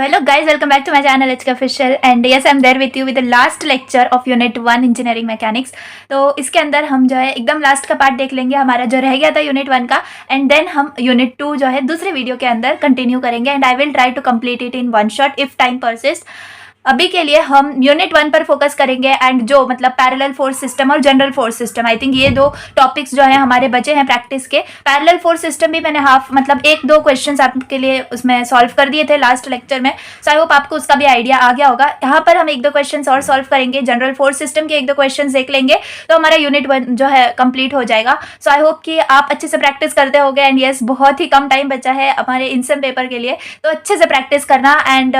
तो hello guys, welcome back to my channel H official and yes I am there with you with the last lecture of unit 1 engineering mechanics. तो इसके अंदर हम जो है एकदम लास्ट का पार्ट देख लेंगे, हमारा जो रह गया था यूनिट 1 का, एंड देन हम यूनिट 2 जो है दूसरे वीडियो के अंदर कंटिन्यू करेंगे and I will try to complete it in one shot if time persist. अभी के लिए हम यूनिट 1 पर फोकस करेंगे एंड जो मतलब पैरेलल फोर्स सिस्टम और general force system, I think ये दो टॉपिक्स जो है हमारे बचे हैं प्रैक्टिस के। पैरेलल फोर्स सिस्टम भी मैंने मतलब एक दो क्वेश्चंस आपके लिए उसमें सॉल्व कर दिए थे लास्ट लेक्चर में, सो आई होप आपको उसका भी आइडिया आ गया होगा। यहाँ पर हम एक दो क्वेश्चंस और सॉल्व करेंगे, जनरल फोर्स सिस्टम के एक दो क्वेश्चंस देख लेंगे तो हमारा यूनिट 1 जो है कंप्लीट हो जाएगा। सो आई होप कि आप अच्छे से प्रैक्टिस करते होंगे एंड यस बहुत ही कम टाइम बचा है हमारे इनसम पेपर के लिए, तो अच्छे से प्रैक्टिस करना and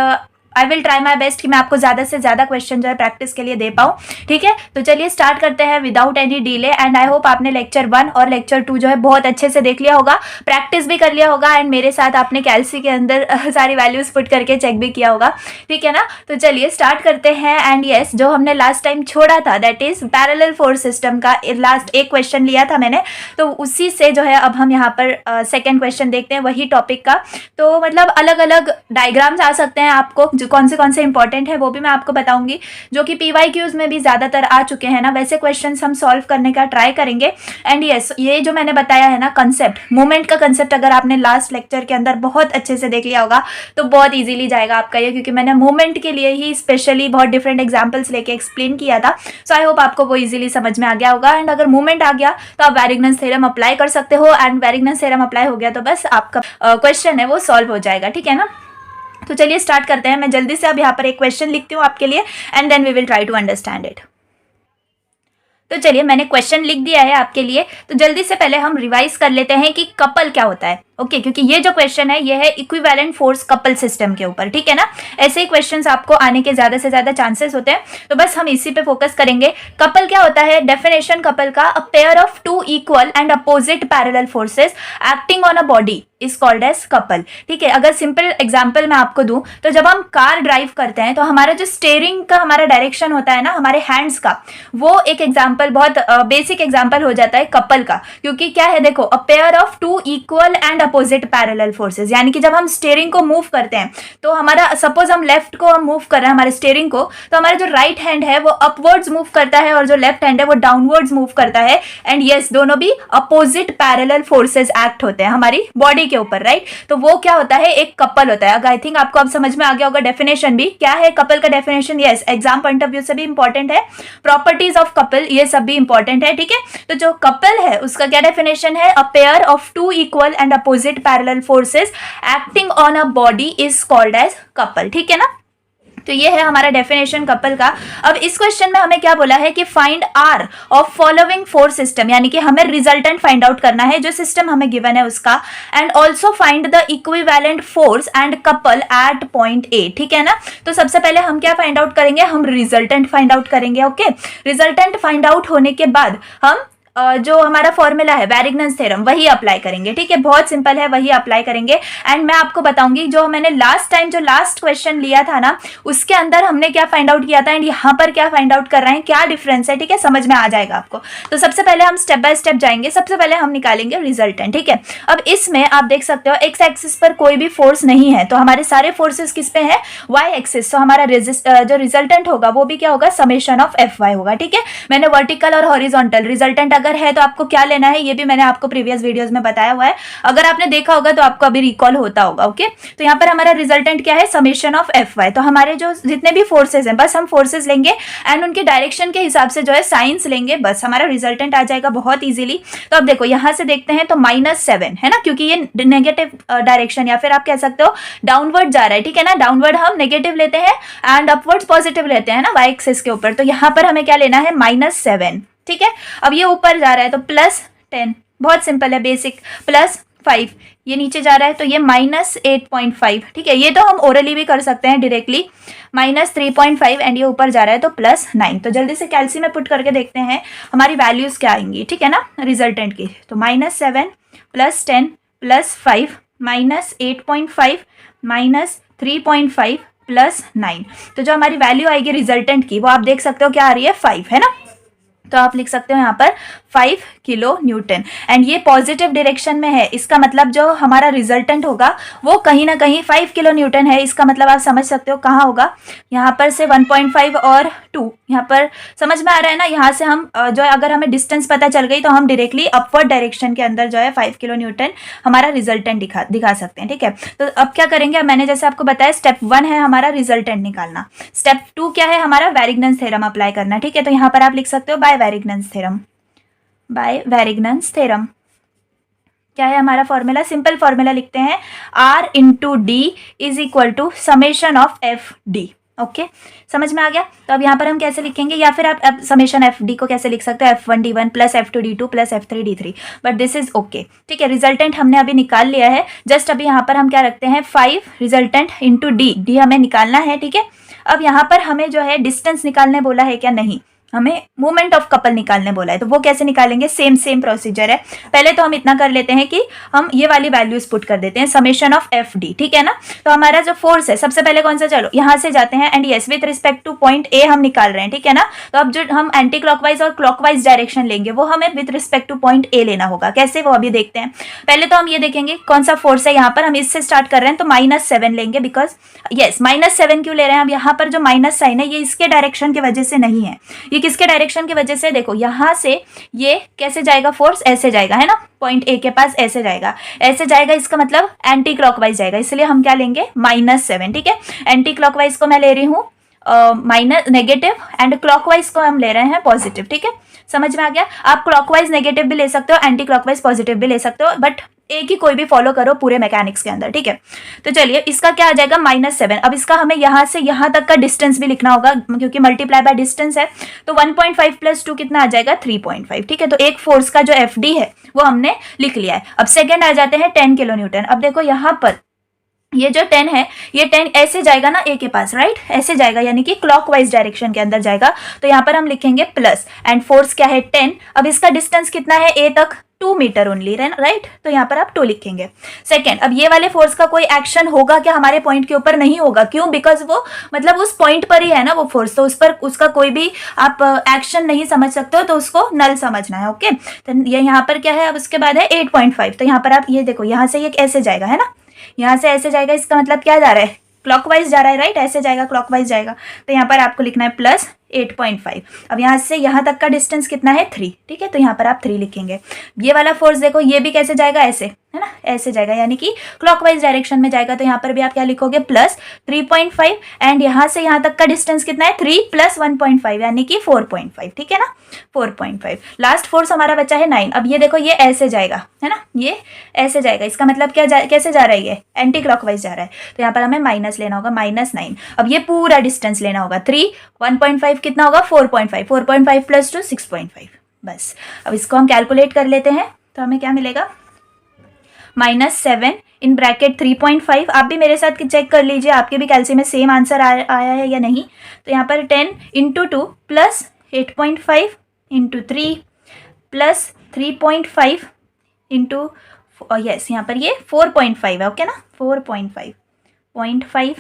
I will try my best कि मैं आपको ज़्यादा से ज़्यादा क्वेश्चन जो है प्रैक्टिस के लिए दे पाऊँ। ठीक है, तो चलिए स्टार्ट करते हैं without any delay and I hope आपने लेक्चर 1 और लेक्चर 2 जो है बहुत अच्छे से देख लिया होगा, प्रैक्टिस भी कर लिया होगा एंड मेरे साथ आपने कैलसी के अंदर सारी वैल्यूज पुट करके चेक भी किया होगा। ठीक है ना, तो चलिए स्टार्ट करते हैं एंड यस जो हमने लास्ट टाइम छोड़ा था that is parallel force system का लास्ट एक क्वेश्चन लिया था मैंने, तो उसी से जो है अब हम यहाँ पर सेकेंड क्वेश्चन देखते हैं वही टॉपिक का। तो मतलब अलग अलग डायग्राम्स आ सकते हैं आपको, जो कौन से इंपॉर्टेंट है वो भी मैं आपको बताऊंगी, जो कि PYQs में भी ज्यादातर आ चुके हैं ना, वैसे क्वेश्चंस हम सॉल्व करने का ट्राई करेंगे। एंड यस ये जो मैंने बताया है ना कंसेप्ट, मूवमेंट का कंसेप्ट, अगर आपने लास्ट लेक्चर के अंदर बहुत अच्छे से देख लिया होगा तो बहुत इजीली जाएगा आपका ये, क्योंकि मैंने मूवमेंट के लिए ही स्पेशली बहुत डिफरेंट एग्जाम्पल्स लेके एक्सप्लेन किया था। सो आई होप आपको वो इजीली समझ में आ गया होगा एंड अगर मूवमेंट आ गया तो आप वेरिग्नस थ्योरम अप्लाई कर सकते हो एंड वेरिग्नस थ्योरम अप्लाई हो गया तो बस आपका क्वेश्चन है वो सॉल्व हो जाएगा। ठीक है ना, तो चलिए स्टार्ट करते हैं। मैं जल्दी से अब यहाँ पर एक क्वेश्चन लिखती हूँ आपके लिए and then we will try to understand it. तो चलिए मैंने क्वेश्चन लिख दिया है आपके लिए, तो जल्दी से पहले हम रिवाइज कर लेते हैं कि कपल क्या होता है। ओके, क्योंकि ये जो क्वेश्चन है ये है इक्विवेलेंट फोर्स कपल सिस्टम के ऊपर। ठीक है ना, ऐसे ही क्वेश्चंस आपको आने के ज्यादा से ज्यादा चांसेस होते हैं, तो बस हम इसी पे फोकस करेंगे। कपल क्या होता है, डेफिनेशन कपल का, a pair of two equal and opposite parallel forces acting on a body is called as couple. ठीक है, अगर सिंपल एग्जांपल मैं आपको दूं तो जब हम कार ड्राइव करते हैं तो हमारा जो स्टीयरिंग का हमारा डायरेक्शन होता है ना हमारे हैंड्स का, वो एक एग्जांपल बहुत बेसिक एग्जांपल हो जाता है कपल का, क्योंकि क्या है देखो, a pair of two equal and opposite parallel forces, यानी कि जब हम स्टीयरिंग को मूव करते हैं तो हमारा सपोज हम लेफ्ट को हम मूव कर रहे हैं हमारे स्टीयरिंग को, तो हमारा जो राइट हैंड है वो अपवर्ड्स मूव करता है और जो लेफ्ट हैंड है वो डाउनवर्ड्स मूव करता है एंड यस दोनों भी अपोजिट पैरेलल फोर्सेस एक्ट होते हैं हमारी बॉडी के ऊपर, राइट। तो वो क्या होता है, एक कपल होता है। आई थिंक आपको अब समझ में आ गया होगा डेफिनेशन भी क्या है कपल का definition. Yes, exam point of view से भी इंपॉर्टेंट है, प्रॉपर्टीज ऑफ कपल ये सब भी इंपॉर्टेंट है। ठीक है, तो जो कपल है उसका क्या डेफिनेशन है, a pair of two equal and opposite parallel forces acting on a body is called as couple. ठीक है ना, तो ये है हमारा डेफिनेशन कपल का। अब इस क्वेश्चन में हमें क्या बोला है कि find R of following force system, यानी कि हमें रिजल्टेंट फाइंड आउट करना है जो सिस्टम हमें गिवन है उसका, and also find the equivalent force and couple at point A. ठीक है ना, तो सबसे पहले हम क्या फाइंड आउट करेंगे, हम रिजल्टेंट फाइंड आउट करेंगे। ओके, रिजल्टेंट फाइंड आउट होने के बाद हम जो हमारा फॉर्मूला है वेरिग्नस थ्योरम वही अप्लाई करेंगे। ठीक है, बहुत सिंपल है, वही अप्लाई करेंगे एंड मैं आपको बताऊंगी जो मैंने लास्ट टाइम जो लास्ट क्वेश्चन लिया था ना उसके अंदर हमने क्या फाइंड आउट किया था एंड यहाँ पर क्या फाइंड आउट कर रहे हैं, क्या डिफरेंस है। ठीक है, समझ में आ जाएगा आपको। तो सबसे पहले हम स्टेप बाय स्टेप जाएंगे। सबसे पहले हम निकालेंगे रिजल्टेंट। ठीक है, अब इसमें आप देख सकते हो एक्स एक्सिस पर कोई भी फोर्स नहीं है, तो हमारे सारे फोर्सेस किस पे है, वाई एक्सिस। तो हमारा जो रिजल्टेंट होगा वो भी क्या होगा, समेशन ऑफ FY होगा। ठीक है, मैंने वर्टिकल और हॉरिजॉन्टल रिजल्टेंट अगर है तो आपको क्या लेना है ये भी मैंने आपको प्रीवियस वीडियोस में बताया हुआ है, अगर आपने देखा होगा तो आपको अभी रिकॉल होता होगा। ओके, तो यहाँ पर हमारा रिजल्टेंट क्या है, समेशन ऑफ FY। तो हमारे जो जितने भी फोर्सेस हैं बस हम फोर्सेस लेंगे एंड उनके डायरेक्शन के हिसाब से जो है साइंस लेंगे, बस हमारा रिजल्टेंट आ जाएगा बहुत इजीली। तो अब देखो यहाँ से देखते हैं तो -7 है ना, क्योंकि ये नेगेटिव डायरेक्शन या फिर आप कह सकते हो डाउनवर्ड जा रहा है। ठीक है ना, डाउनवर्ड हम नेगेटिव लेते हैं एंड अपवर्ड्स पॉजिटिव लेते हैं ना वाई एक्सिस के ऊपर, तो यहाँ पर हमें क्या लेना है, -7। ठीक है, अब ये ऊपर जा रहा है तो +10, बहुत सिंपल है बेसिक, +5 ये नीचे जा रहा है तो ये -8.5। ठीक है, ये तो हम ओरली भी कर सकते हैं डायरेक्टली, -3.5 एंड ये ऊपर जा रहा है तो +9। तो जल्दी से कैल्सी में पुट करके देखते हैं हमारी वैल्यूज क्या आएंगी। ठीक है ना, रिजल्टेंट की, तो -7 +10 +5 -8.5 -3.5 +9, तो जो हमारी वैल्यू आएगी रिजल्टेंट की वो आप देख सकते हो क्या आ रही है, 5 है ना। तो आप लिख सकते हो यहाँ पर 5 किलो न्यूटन एंड ये पॉजिटिव डायरेक्शन में है। इसका मतलब जो हमारा रिजल्टेंट होगा वो कहीं ना कहीं 5 किलो न्यूटन है। इसका मतलब आप समझ सकते हो कहाँ होगा, यहाँ पर से 1.5 और 2, यहाँ पर समझ में आ रहा है ना। यहाँ से हम जो है अगर हमें डिस्टेंस पता चल गई तो हम डायरेक्टली अपवर्ड डायरेक्शन के अंदर जो है 5 किलो न्यूटन हमारा रिजल्टेंट दिखा सकते हैं, ठीक है। तो अब क्या करेंगे, मैंने जैसे आपको बताया स्टेप 1 है हमारा रिजल्टेंट निकालना, स्टेप 2 क्या है हमारा वेरिग्नन्स थ्योरम अप्लाई करना, ठीक है। तो यहाँ पर आप लिख सकते हो by Varignon's theorem, by Varignon's theorem. क्या है हमारा फॉर्मूला, सिंपल फॉर्मूला लिखते हैं, R into D is equal to summation of F D. Okay, समझ में आ गया। तो अब यहाँ पर हम कैसे लिखेंगे, या फिर आप समेशन एफ डी को कैसे लिख सकते हो, F1D1 plus F2D2 plus F3D3, but this is okay, ठीक है। रिजल्टेंट हमने अभी निकाल लिया है, जस्ट अभी यहाँ पर हम क्या रखते हैं 5 रिजल्टेंट इंटू डी हमें निकालना है, ठीक है। अब यहाँ पर हमें जो है डिस्टेंस निकालने बोला है क्या, नहीं, हमें मोमेंट ऑफ कपल निकालने बोला है। तो वो कैसे निकालेंगे, सेम प्रोसीजर है। पहले तो हम इतना कर लेते हैं कि हम ये वाली वैल्यूज पुट कर देते हैं, समेशन ऑफ एफ डी, ठीक है ना। तो हमारा जो फोर्स है सबसे पहले कौन सा, चलो यहाँ से जाते हैं and yes with respect to point ए हम निकाल रहे हैं, ठीक है ना। तो अब जो हम एंटी क्लॉकवाइज और क्लॉकवाइज डायरेक्शन लेंगे वो हमें विथ रिस्पेक्ट टू पॉइंट ए लेना होगा। कैसे, वो अभी देखते हैं। पहले तो हम ये देखेंगे कौन सा फोर्स है, यहाँ पर हम इससे स्टार्ट कर रहे हैं तो -7 लेंगे, बिकॉज यस -7 क्यों ले रहे हैं, अब यहाँ पर जो माइनस साइन है ये इसके डायरेक्शन की वजह से नहीं है, ये किसके डायरेक्शन की वजह से, देखो यहाँ से ये कैसे जाएगा, फोर्स ऐसे जाएगा, है ना, पॉइंट ए के पास ऐसे जाएगा, ऐसे जाएगा, इसका मतलब एंटी क्लॉकवाइज जाएगा, इसलिए हम क्या लेंगे -7, ठीक है। एंटी क्लॉकवाइज को मैं ले रही हूँ माइनस नेगेटिव एंड क्लॉकवाइज को हम ले रहे हैं पॉजिटिव, ठीक है। समझ में आ गया। आप क्लॉकवाइज नेगेटिव भी ले सकते हो, एंटी क्लॉकवाइज पॉजिटिव भी ले सकते हो, बट एक ही कोई भी फॉलो करो पूरे मैकेनिक्स के अंदर, ठीक है। तो चलिए इसका क्या आ जाएगा -7। अब इसका हमें यहाँ से यहाँ तक का डिस्टेंस भी लिखना होगा, क्योंकि मल्टीप्लाई बाय डिस्टेंस है। तो 1.5 + 2 कितना आ जाएगा, 3.5, ठीक है। तो एक फोर्स का जो एफ डी है वो हमने लिख लिया है। अब सेकेंड आ जाते हैं 10 किलो न्यूटन। अब देखो यहाँ पर ये जो 10 है, ये 10 ऐसे जाएगा ना ए के पास, राइट, ऐसे जाएगा, यानी कि क्लॉकवाइज डायरेक्शन के अंदर जाएगा। तो यहाँ पर हम लिखेंगे प्लस एंड फोर्स क्या है 10। अब इसका डिस्टेंस कितना है ए तक, 2 मीटर ओनली, राइट। तो यहाँ पर आप 2 लिखेंगे। सेकेंड, अब ये वाले फोर्स का कोई एक्शन होगा क्या हमारे पॉइंट के ऊपर, नहीं होगा, क्यों, बिकॉज वो मतलब उस पॉइंट पर ही है ना वो फोर्स, तो उस पर उसका कोई भी आप एक्शन नहीं समझ सकते हो, तो उसको नल समझना है। ओके, तो ये यहाँ पर क्या है, अब उसके बाद है 8.5। तो यहाँ पर आप ये देखो, यहाँ से ये ऐसे जाएगा, है ना, यहाँ से ऐसे जाएगा, इसका मतलब क्या जा रहा है, क्लॉकवाइज जा रहा है, राइट, ऐसे जाएगा, क्लॉकवाइज जाएगा। तो यहाँ पर आपको लिखना है प्लस 8.5। अब यहाँ से यहाँ तक का डिस्टेंस कितना है, 3, ठीक है। तो यहाँ पर आप 3 लिखेंगे। ये वाला फोर्स देखो, ये भी कैसे जाएगा, ऐसे, है ना, ऐसे जाएगा, यानी कि क्लॉकवाइज डायरेक्शन में जाएगा। तो यहाँ पर भी आप क्या लिखोगे, प्लस 3.5 एंड यहाँ से यहाँ तक का डिस्टेंस कितना है, 3 + 1.5 यानी कि 4.5, ठीक है ना, 4.5। लास्ट फोर्स हमारा बचा है 9। अब ये देखो, ये ऐसे जाएगा, है ना, ये ऐसे जाएगा, इसका मतलब क्या कैसे जा रहा है, ये एंटी क्लॉकवाइज जा रहा है। तो यहाँ पर हमें माइनस लेना होगा, -9। अब ये पूरा डिस्टेंस लेना होगा, 3 1.5 कितना होगा, 4.5, 4.5 + 2 6.5। बस अब इसको हम कैलकुलेट कर लेते हैं, तो हमें क्या मिलेगा, -7 इन ब्रैकेट 3.5। आप भी मेरे साथ चेक कर लीजिए, आपके भी कैलसी में सेम आंसर आया है या नहीं। तो यहाँ पर 10 × 2 + 8.5 × 3 + 3.5 इंटू यस, यहाँ पर ये 4.5 है, ओके ना, 4.5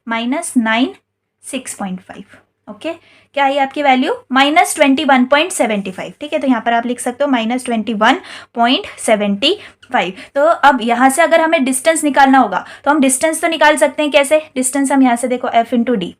-9 6.5, ओके। क्या है आपकी वैल्यू, -21.75, ठीक है। तो यहाँ पर आप लिख सकते हो -21.75। तो अब यहाँ से अगर हमें डिस्टेंस निकालना होगा तो हम डिस्टेंस तो निकाल सकते हैं, कैसे, डिस्टेंस हम यहाँ से देखो F × D,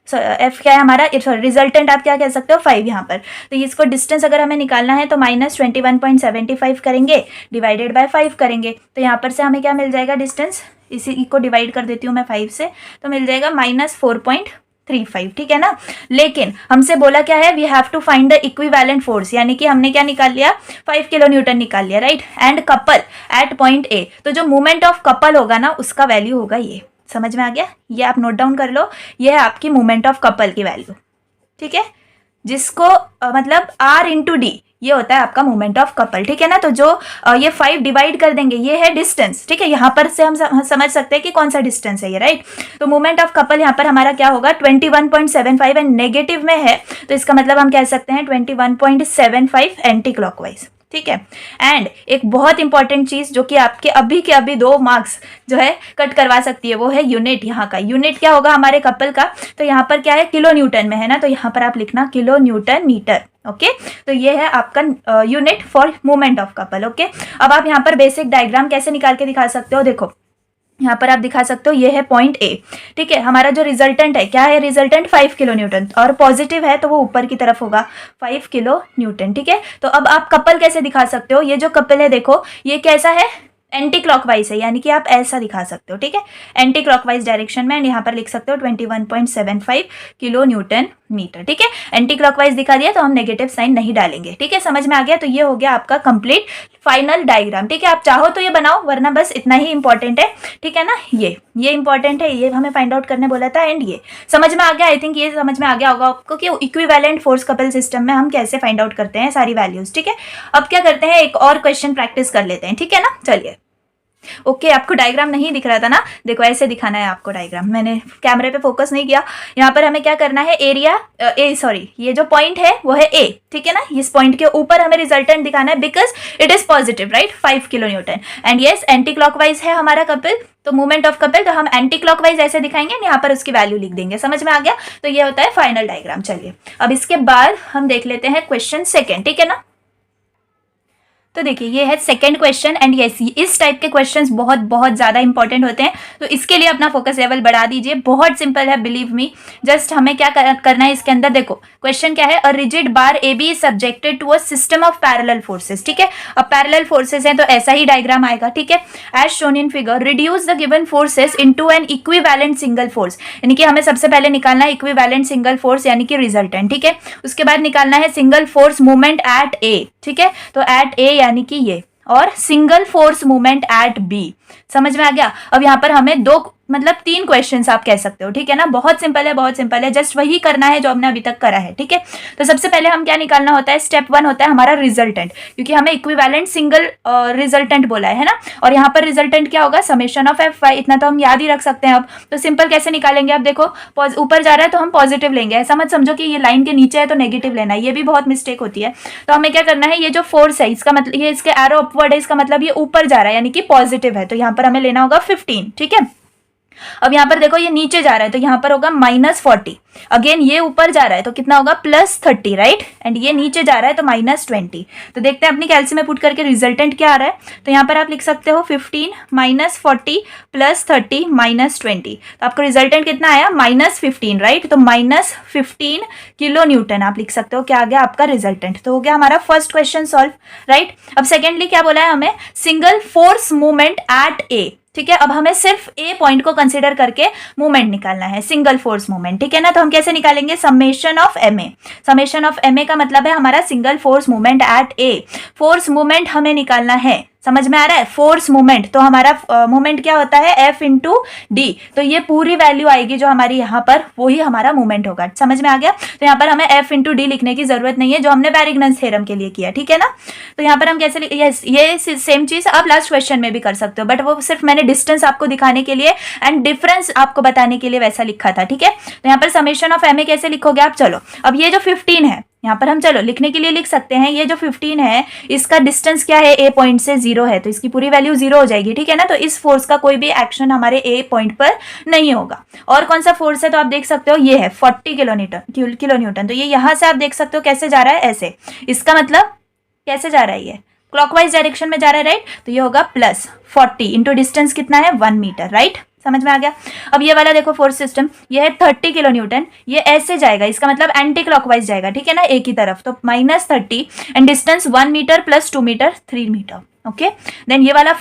एफ क्या है हमारा, सॉरी रिजल्टेंट आप क्या कह सकते हो, 5 यहाँ पर। तो इसको डिस्टेंस अगर हमें निकालना है तो -21.75 करेंगे, डिवाइडेड बाय 5 करेंगे। तो यहाँ पर से हमें क्या मिल जाएगा डिस्टेंस, इसी को डिवाइड कर देती हूँ मैं 5 से, तो मिल जाएगा -4.35, ठीक है ना। लेकिन हमसे बोला क्या है, we have to find the equivalent force, यानी कि हमने क्या निकाल लिया, 5 किलो न्यूटन निकाल लिया, right, and couple at point A. तो जो मोमेंट ऑफ कपल होगा ना उसका वैल्यू होगा ये, समझ में आ गया, ये आप नोट डाउन कर लो, ये है आपकी मोमेंट ऑफ कपल की वैल्यू, ठीक है, जिसको मतलब R × D ये होता है आपका मोमेंट ऑफ कपल, ठीक है ना। तो जो ये 5 डिवाइड कर देंगे, ये है डिस्टेंस, ठीक है, यहाँ पर से हम समझ सकते हैं कि कौन सा डिस्टेंस है ये, राइट। तो मोमेंट ऑफ कपल यहाँ पर हमारा क्या होगा, 21.75 एंड नेगेटिव में है, तो इसका मतलब हम कह सकते हैं 21.75 एंटी क्लॉकवाइज, ठीक है। एंड एक बहुत इंपॉर्टेंट चीज जो कि आपके अभी के अभी 2 मार्क्स जो है कट करवा सकती है, वो है यूनिट। यहाँ का यूनिट क्या होगा हमारे कपल का, तो यहाँ पर क्या है किलो न्यूटन में है ना, तो यहाँ पर आप लिखना किलो न्यूटन मीटर। ओके तो ये है आपका unit for moment of couple. Okay अब आप यहाँ पर बेसिक डायग्राम कैसे निकाल के दिखा सकते हो, देखो यहाँ पर आप दिखा सकते हो ये है पॉइंट ए, ठीक है। हमारा जो रिजल्टेंट है क्या है, रिजल्टेंट 5 किलो न्यूटन, और पॉजिटिव है तो वो ऊपर की तरफ होगा 5 किलो न्यूटन, ठीक है। तो अब आप कपल कैसे दिखा सकते हो, ये जो कपल है देखो ये कैसा है, एंटी क्लॉकवाइज है, यानी कि आप ऐसा दिखा सकते हो, ठीक है, एंटी क्लॉकवाइज डायरेक्शन में। एंड यहाँ पर लिख सकते हो 21.75 किलो न्यूटन मीटर, ठीक है। एंटी क्लॉकवाइज दिखा दिया तो हम नेगेटिव साइन नहीं डालेंगे, ठीक है, समझ में आ गया। तो ये हो गया आपका कंप्लीट फाइनल डायग्राम, ठीक है। आप चाहो तो ये बनाओ, वरना बस इतना ही इंपॉर्टेंट है, ठीक है ना। ये इंपॉर्टेंट है, ये हमें फाइंड आउट करने बोला था। एंड ये समझ में आ गया, आई थिंक ये समझ में आ गया होगा आपको कि इक्विवेलेंट फोर्स कपल सिस्टम में हम कैसे फाइंड आउट करते हैं सारी वैल्यूज, ठीक है। अब क्या करते हैं, एक और क्वेश्चन प्रैक्टिस कर लेते हैं, ठीक है ना। चलिए ओके आपको डायग्राम नहीं दिख रहा था ना, देखो ऐसे दिखाना है आपको डायग्राम, मैंने कैमरे पे फोकस नहीं किया। यहाँ पर हमें क्या करना है, एरिया ये जो पॉइंट है वो है ए, ठीक है ना। इस पॉइंट के ऊपर हमें रिजल्टेंट दिखाना है because it is positive, right, 5 kilo Newton. And yes anti clockwise है हमारा कपल, तो मूवमेंट ऑफ कपल, तो हम एंटी क्लॉकवाइज ऐसे दिखाएंगे, यहाँ पर उसकी वैल्यू लिख देंगे, समझ में आ गया। तो ये होता है फाइनल डायग्राम। चलिए अब इसके बाद हम देख लेते हैं क्वेश्चन सेकेंड, ठीक है ना। तो देखिए ये है सेकंड क्वेश्चन। एंड यस इस टाइप के क्वेश्चंस बहुत बहुत ज्यादा इंपॉर्टेंट होते हैं, तो इसके लिए अपना फोकस लेवल बढ़ा दीजिए। बहुत सिंपल है, बिलीव मी। जस्ट हमें क्या करना है इसके अंदर, देखो क्वेश्चन क्या है, a rigid bar A B is subjected to a system of parallel forces, ठीक है। अब पैरेलल फोर्सेस हैं तो ऐसा ही डायग्राम आएगा, ठीक है। As shown in figure reduce the given forces into an equivalent single force, यानी कि हमें सबसे पहले निकालना है इक्विवेलेंट सिंगल फोर्स यानी कि रिजल्टेंट, ठीक है। उसके बाद निकालना है single force movement at A, ठीक है, तो एट ए यानी कि ये, और single force movement at B, समझ में आ गया। अब यहाँ पर हमें 3 क्वेश्चंस आप कह सकते हो, ठीक है ना। बहुत सिंपल है, बहुत सिंपल है, जस्ट वही करना है जो हमने अभी तक करा है, ठीक है। तो सबसे पहले हम क्या निकालना होता है, स्टेप 1 होता है हमारा रिजल्टेंट, क्योंकि हमें इक्विवेलेंट सिंगल रिजल्टेंट बोला है ना। और यहाँ पर रिजल्टेंट क्या होगा, समेशन ऑफ एफ वाई, इतना तो हम याद ही रख सकते हैं। अब तो सिंपल कैसे निकालेंगे, अब देखो ऊपर जा रहा है तो हम पॉजिटिव लेंगे, ऐसा मत समझो कि ये लाइन के नीचे है तो नेगेटिव लेना है, ये भी बहुत मिस्टेक होती है। तो हमें क्या करना है, ये जो फोर्स है इसका मतलब, ये इसके एरो अपवर्ड है, इसका मतलब ये ऊपर जा रहा है यानी कि पॉजिटिव है, तो यहाँ पर हमें लेना होगा 15, ठीक है। अब यहाँ पर देखो ये नीचे जा रहा है तो यहाँ पर होगा -40, अगेन ये ऊपर जा रहा है तो कितना होगा +30, राइट। एंड ये नीचे जा रहा है तो -20। तो देखते हैं अपनी कैलसी में पुट करके रिजल्टेंट क्या आ रहा है। तो यहाँ पर आप लिख सकते हो 15 -40 +30 -20, तो आपको रिजल्टेंट कितना आया, -15, राइट। तो -15 किलो न्यूटन आप लिख सकते हो, क्या आ गया आपका रिजल्टेंट। तो हो गया हमारा फर्स्ट क्वेश्चन सॉल्व, राइट। अब सेकेंडली क्या बोला है हमें, single force movement at A, ठीक है। अब हमें सिर्फ ए पॉइंट को कंसीडर करके मूवमेंट निकालना है, सिंगल फोर्स मूवमेंट, ठीक है ना। तो हम कैसे निकालेंगे, summation of M A. Summation of M A का मतलब है हमारा single force movement at A. Force movement हमें निकालना है, समझ में आ रहा है, फोर्स मूवमेंट। तो हमारा मूवमेंट क्या होता है, F इंटू डी, तो ये पूरी वैल्यू आएगी जो हमारी यहाँ पर, वही हमारा मूवमेंट होगा, समझ में आ गया। तो यहाँ पर हमें F इंटू डी लिखने की जरूरत नहीं है, जो हमने बैरिग्नस थ्योरम के लिए किया, ठीक है ना। तो यहाँ पर हम कैसे, यस ये सेम चीज आप लास्ट क्वेश्चन में भी कर सकते हो, बट वो सिर्फ मैंने डिस्टेंस आपको दिखाने के लिए एंड डिफरेंस आपको बताने के लिए वैसा लिखा था, ठीक है। तो यहाँ पर समेशन ऑफ एम ए कैसे लिखोगे आप, चलो अब ये जो 15 है यहाँ पर हम चलो लिखने के लिए लिख सकते हैं, ये जो 15 है इसका डिस्टेंस क्या है, ए पॉइंट से 0 है, तो इसकी पूरी वैल्यू 0 हो जाएगी, ठीक है ना। तो इस फोर्स का कोई भी एक्शन हमारे ए पॉइंट पर नहीं होगा। और कौन सा फोर्स है, तो आप देख सकते हो ये है 40 किलो न्यूटन। तो ये यहाँ से आप देख सकते हो कैसे जा रहा है, ऐसे, इसका मतलब कैसे जा रहा है, ये क्लॉकवाइज डायरेक्शन में जा रहा है, राइट। तो ये होगा +40 इंटू डिस्टेंस कितना है, 1 मीटर, राइट, समझ में आ गया। अब ये वाला देखो फोर्स सिस्टम, ये है 30 किलो न्यूटन, ये ऐसे जाएगा, इसका मतलब एंटी क्लॉकवाइज जाएगा, ठीक है ना, एक ही तरफ। तो -30 and distance 1 metre + 2 metre 3 metre, okay. Then ये वाला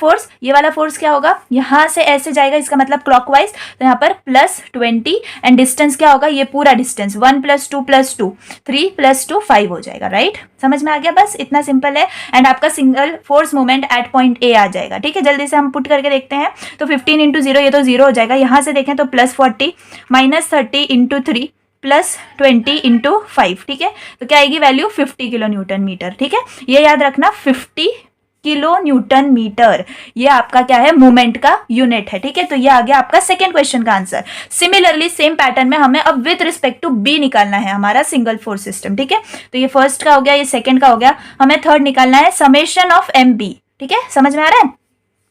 फोर्स क्या होगा, यहाँ से ऐसे जाएगा, इसका मतलब क्लॉकवाइज, तो यहाँ पर +20 एंड डिस्टेंस क्या होगा, ये पूरा डिस्टेंस 1 + 2 + 2 3 + 2 5 हो जाएगा, राइट। समझ में आ गया, बस इतना सिंपल है। एंड आपका single force movement at point A आ जाएगा, ठीक है। जल्दी से हम पुट करके देखते हैं। तो 15 × 0, ये तो 0 हो जाएगा। यहाँ से देखें तो +40 -30 × 3 +20 × 5, ठीक है। तो क्या आएगी वैल्यू, 50 किलो न्यूटन मीटर, ठीक है। ये याद रखना, 50 किलो न्यूटन मीटर, ये आपका क्या है, मोमेंट का यूनिट है। ठीक है, तो ये आ गया आपका सेकेंड क्वेश्चन का आंसर। सिमिलरली सेम पैटर्न में हमें अब विथ रिस्पेक्ट टू बी निकालना है, हमारा सिंगल फोर्स सिस्टम। ठीक है, तो ये फर्स्ट का हो गया, ये सेकेंड का हो गया, हमें थर्ड निकालना है समेशन ऑफ एम बी। ठीक है, समझ में आ रहा है?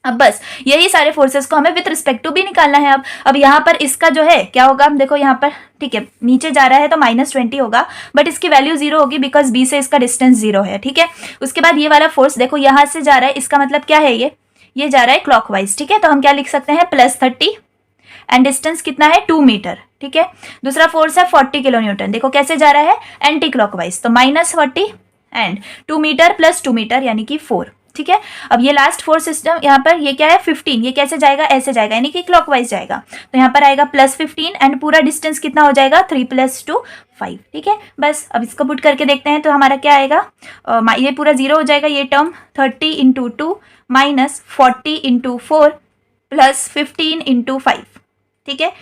अब बस यही सारे फोर्सेस को हमें विथ रिस्पेक्ट टू भी निकालना है। अब यहाँ पर इसका जो है क्या होगा, हम देखो यहाँ पर, ठीक है, नीचे जा रहा है तो -20 होगा, बट इसकी वैल्यू 0 होगी बिकॉज बी से इसका डिस्टेंस 0 है। ठीक है, उसके बाद ये वाला फोर्स देखो यहाँ से जा रहा है, इसका मतलब क्या है, ये जा रहा है क्लॉकवाइज। ठीक है, तो हम क्या लिख सकते हैं, +30 एंड डिस्टेंस कितना है, 2 मीटर। ठीक है, दूसरा फोर्स है 40 किलो न्यूटन, देखो कैसे जा रहा है, एंटी क्लॉकवाइज, तो -40 एंड 2 मीटर + 2 मीटर यानी कि 4। ठीक है, अब ये लास्ट फोर्स सिस्टम यहाँ पर ये क्या है, 15, ये कैसे जाएगा, ऐसे जाएगा यानी कि क्लॉकवाइज जाएगा, तो यहाँ पर आएगा +15 एंड पूरा डिस्टेंस कितना हो जाएगा, 3 + 2 5। ठीक है, बस अब इसको पुट करके देखते हैं तो हमारा क्या आएगा, ये पूरा 0 हो जाएगा, ये टर्म 30 × 2 -40 × 4 + 15 × 5। ठीक है,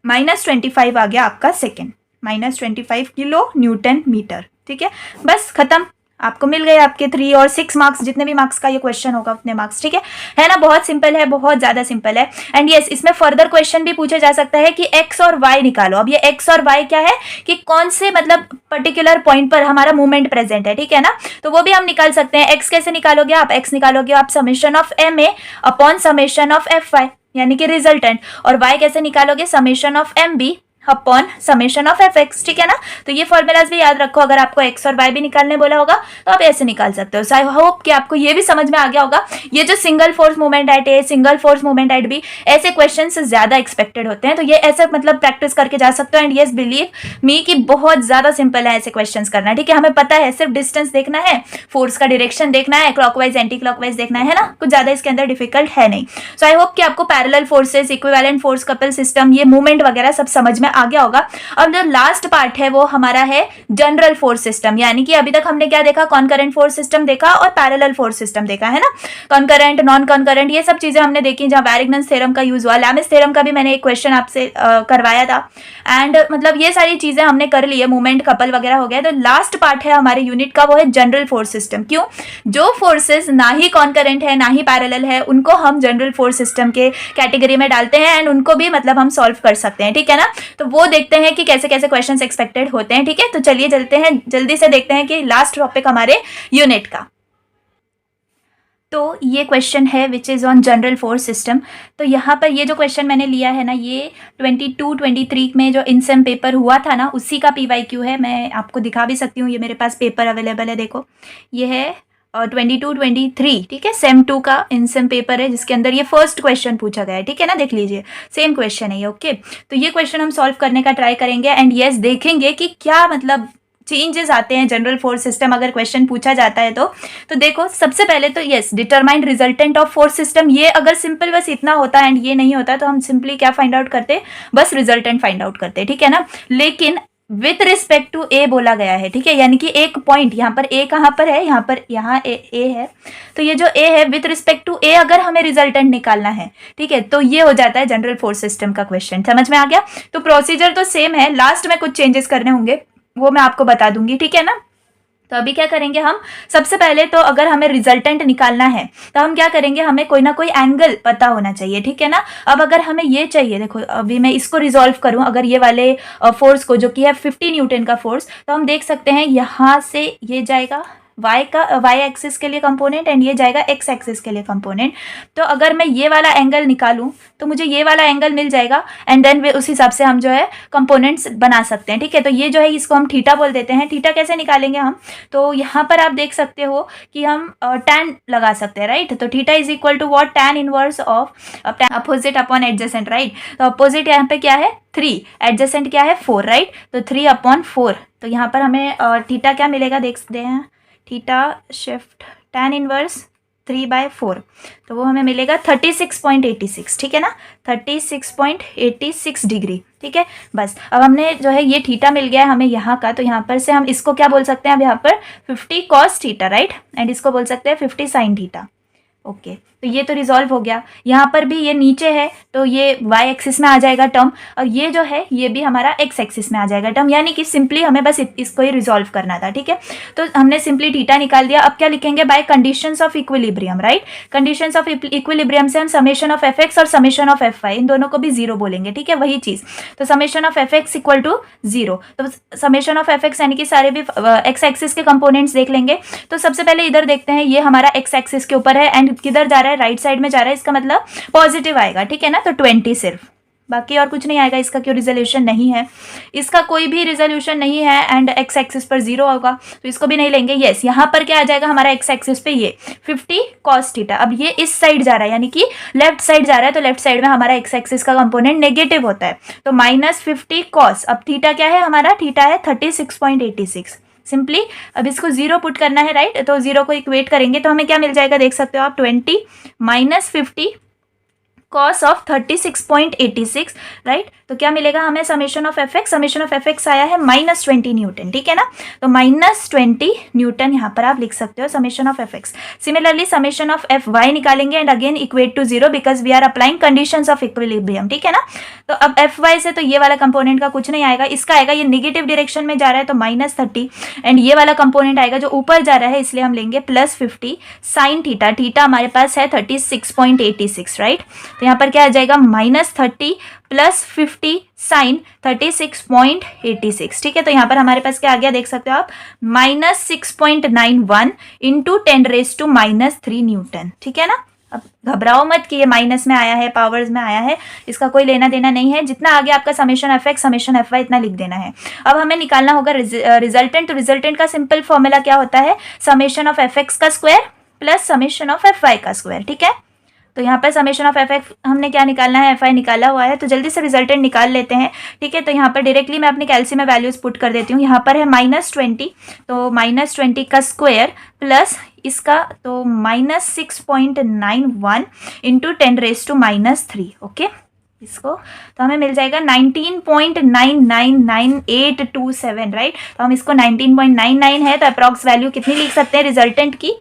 -25 आ गया आपका सेकेंड, -25 किलो न्यूटन मीटर। ठीक है, बस खत्म, आपको मिल गए आपके 3 और 6 मार्क्स, जितने भी मार्क्स का ये क्वेश्चन होगा उतने मार्क्स। ठीक है ना, बहुत सिंपल है, बहुत ज्यादा सिंपल है। एंड यस, इसमें फर्दर क्वेश्चन भी पूछा जा सकता है कि एक्स और वाई निकालो। अब ये एक्स और वाई क्या है कि कौन से मतलब पर्टिकुलर पॉइंट पर हमारा मूवमेंट प्रेजेंट है। ठीक है ना, तो वो भी हम निकाल सकते हैं। एक्स कैसे निकालोगे आप, एक्स निकालोगे आप summation of M A upon summation of F Y यानी कि रिजल्टेंट, और वाई कैसे निकालोगे, summation of M B upon summation of F X. ठीक है ना, तो ये फॉर्मूलाज भी याद रखो, अगर आपको एक्स और वाई भी निकालने बोला होगा तो आप ऐसे निकाल सकते हो। सो आई होप कि आपको ये भी समझ में आ गया होगा। ये जो single force movement at A, single force movement at B, ऐसे क्वेश्चंस ज्यादा एक्सपेक्टेड होते हैं, तो ये ऐसे मतलब प्रैक्टिस करके जा सकते हो। एंड यस, बिलीव मी कि बहुत ज्यादा सिंपल है ऐसे क्वेश्चंस करना। ठीक है, हमें पता है सिर्फ डिस्टेंस देखना है, फोर्स का डायरेक्शन देखना है, क्लॉकवाइज एंटी क्लॉकवाइज देखना है ना, कुछ ज्यादा इसके अंदर डिफिकल्ट है नहीं। सो आई होप कि आपको parallel forces, equivalent force couple system, ये मूवमेंट वगैरह सब समझ में आ गया होगा। अब जो लास्ट पार्ट है वो हमारा है जनरल फोर्स सिस्टम, यानी कि अभी तक हमने क्या देखा, कॉन्करेंट फोर्स सिस्टम देखा और पैरेलल फोर्स सिस्टम देखा है ना, कॉन्करेंट, नॉन कॉन्करेंट, ये सब चीजें हमने देखी, जहां वैरिग्नन्स थ्योरम का यूज हुआ, लैमिस थ्योरम का भी मैंने एक क्वेश्चन आपसे करवाया था। एंड मतलब ये सारी चीजें हमने कर ली है, मूवमेंट कपल वगैरह हो गया। तो लास्ट पार्ट है हमारे यूनिट का, वो है जनरल फोर्स सिस्टम। क्यों, जो फोर्सेस ना ही कॉन्करेंट है ना ही पैरेलल है, उनको हम जनरल फोर्स सिस्टम के कैटेगरी में डालते हैं एंड उनको भी मतलब हम सॉल्व कर सकते हैं। ठीक है ना, तो वो देखते हैं कि कैसे कैसे क्वेश्चंस एक्सपेक्टेड होते हैं। ठीक है, तो चलिए चलते हैं, जल्दी से देखते हैं कि लास्ट टॉपिक हमारे यूनिट का। तो ये क्वेश्चन है which is on general force system. तो यहाँ पर ये जो क्वेश्चन मैंने लिया है ना, ये 22-23 में जो इनसेम पेपर हुआ था ना, उसी का PYQ है। मैं आपको दिखा भी सकती हूँ, ये मेरे पास पेपर अवेलेबल है, देखो ये है 22-23। ठीक है, सेम 2 का इनसेम पेपर है, जिसके अंदर ये फर्स्ट क्वेश्चन पूछा गया है। ठीक है ना, देख लीजिए, सेम क्वेश्चन है ये। ओके, तो ये क्वेश्चन हम सॉल्व करने का ट्राई करेंगे एंड यस, देखेंगे कि क्या मतलब चेंजेस आते हैं जनरल फोर्स सिस्टम अगर क्वेश्चन पूछा जाता है तो देखो, सबसे पहले तो yes, determine resultant of force system, ये अगर सिंपल बस इतना होता एंड ये नहीं होता तो हम सिंपली क्या फाइंड आउट करते, बस रिजल्टेंट फाइंड आउट करते। ठीक है ना, लेकिन विथ रिस्पेक्ट टू ए बोला गया है। ठीक है, यानी कि एक पॉइंट यहाँ पर ए कहाँ पर है, यहाँ ए है, तो ये जो ए है विथ रिस्पेक्ट टू ए अगर हमें रिजल्टेंट निकालना है, ठीक है, तो ये हो जाता है जनरल फोर्स सिस्टम का क्वेश्चन। समझ में आ गया? तो प्रोसीजर तो सेम है, लास्ट में कुछ चेंजेस करने होंगे, वो मैं आपको बता दूंगी। ठीक है ना, तो अभी क्या करेंगे हम, सबसे पहले तो अगर हमें रिजल्टेंट निकालना है तो हम क्या करेंगे, हमें कोई ना कोई एंगल पता होना चाहिए। ठीक है ना, अब अगर हमें ये चाहिए, देखो अभी मैं इसको रिजॉल्व करूं, अगर ये वाले फोर्स को, जो कि है 50 न्यूटन का फोर्स, तो हम देख सकते हैं यहाँ से ये जाएगा y एक्सिस के लिए कंपोनेंट एंड ये जाएगा x एक्सिस के लिए कंपोनेंट। तो अगर मैं ये वाला एंगल निकालूं तो मुझे ये वाला एंगल मिल जाएगा एंड देन उस हिसाब से हम जो है कंपोनेंट्स बना सकते हैं। ठीक है, तो ये जो है इसको हम थीटा बोल देते हैं। थीटा कैसे निकालेंगे हम, तो यहाँ पर आप देख सकते हो कि हम tan लगा सकते हैं, राइट। तो theta is equal to what, tan inverse of opposite upon adjacent, right. तो अपोजिट यहाँ पे क्या है 3, एडजेसेंट क्या है 4, राइट। तो 3/4, तो यहाँ पर हमें थीटा क्या मिलेगा, देखते हैं, थीटा शिफ्ट tan इनवर्स 3/4, तो वो हमें मिलेगा 36.86। ठीक है ना, 36.86 डिग्री। ठीक है, बस अब हमने जो है ये थीटा मिल गया है हमें यहाँ का, तो यहाँ पर से हम इसको क्या बोल सकते हैं, अब यहाँ पर 50 cos थीटा, राइट, एंड इसको बोल सकते हैं 50 sin थीटा। ओके तो ये तो रिजॉल्व हो गया। यहाँ पर भी ये नीचे है तो ये y एक्सिस में आ जाएगा टर्म, और ये जो है ये भी हमारा x एक्सिस में आ जाएगा टर्म, यानी कि सिंपली हमें बस इसको ही रिजॉल्व करना था। ठीक है, तो हमने सिंपली थीटा निकाल दिया। अब क्या लिखेंगे, by conditions of equilibrium, right. Conditions of equilibrium से हम समेशन ऑफ एफ एक्स और समेशन ऑफ एफ वाई इन दोनों को भी जीरो बोलेंगे। ठीक है, वही चीज। तो summation of F X equal to zero, तो समेशन ऑफ एफ एक्स यानी कि सारे भी एक्स एक्सिस के कंपोनेंट्स देख लेंगे। तो सबसे पहले इधर देखते हैं, ये हमारा एक्स एक्सिस के ऊपर है एंड किधर जा रहा है, राइट साइड में जा रहा है, इसका मतलब पॉजिटिव आएगा। ठीक है ना, तो 20 सिर्फ, बाकी और कुछ नहीं आएगा। इसका क्यों रिजोल्यूशन नहीं है, इसका कोई भी रिजोल्यूशन नहीं है एंड एक्स एक्सिस पर जीरो होगा तो इसको भी नहीं लेंगे। यस, यहाँ पर क्या आ जाएगा हमारा एक्स एक्सिस पे ये 50 कॉस थीटा। अब ये इस साइड जा रहा है यानी कि लेफ्ट साइड जा रहा है, तो लेफ्ट साइड में हमारा एक्स एक्सिस का कंपोनेंट नेगेटिव होता है, तो -50 कॉस। अब थीटा क्या है हमारा, थीटा है 36.86। सिंपली अब इसको जीरो पुट करना है, राइट। तो जीरो को इक्वेट करेंगे तो हमें क्या मिल जाएगा, देख सकते हो आप, 20 - 50 cos ऑफ 36.86, राइट। तो क्या मिलेगा हमें, समेशन ऑफ एफ एक्स आया है -20 न्यूटन। ठीक है ना, तो -20 न्यूटन यहाँ पर आप लिख सकते हो summation of F x. Similarly summation of F y निकालेंगे and again equate to zero because we are applying conditions of equilibrium. ठीक है ना, तो अब एफ वाई से तो ये वाला कंपोनेंट का कुछ नहीं आएगा, इसका आएगा, ये नेगेटिव डायरेक्शन में जा रहा है तो -30 एंड ये वाला कंपोनेंट आएगा जो ऊपर जा रहा है, इसलिए हम लेंगे +50 साइन थीटा। थीटा हमारे पास है 36.86, राइट। तो यहाँ पर क्या आ जाएगा, -30 + 50 साइन 36.86। ठीक है, तो यहाँ पर हमारे पास क्या आ गया, देख सकते हो आप, -6.91 इंटू 10⁻³ न्यूटन। ठीक है ना, अब घबराओ मत कि ये माइनस में आया है, पावर्स में आया है, इसका कोई लेना देना नहीं है। जितना आगे आपका summation F X summation F Y इतना लिख देना है। अब हमें निकालना होगा रिजल्टेंट। तो रिजल्टेंट का सिंपल फॉर्मूला क्या होता है, समेशन ऑफ एफ एक्स का square plus summation of F Y का स्क्वायर। ठीक है, तो यहाँ पर समेशन ऑफ एफ एक्स हमने क्या निकालना है, एफ आई निकाला हुआ है, तो जल्दी से रिजल्टेंट निकाल लेते हैं। ठीक है, तो यहाँ पर डायरेक्टली मैं अपने कैल्सी में वैल्यूज पुट कर देती हूँ। यहाँ पर है -20, तो -20 का स्क्वायर प्लस इसका तो -6.91 इंटू 10⁻³ ओके। इसको तो हमें मिल जाएगा 19.999827, राइट। तो हम इसको 19.99 है तो अप्रॉक्स वैल्यू कितनी लिख सकते हैं रिजल्टेंट की,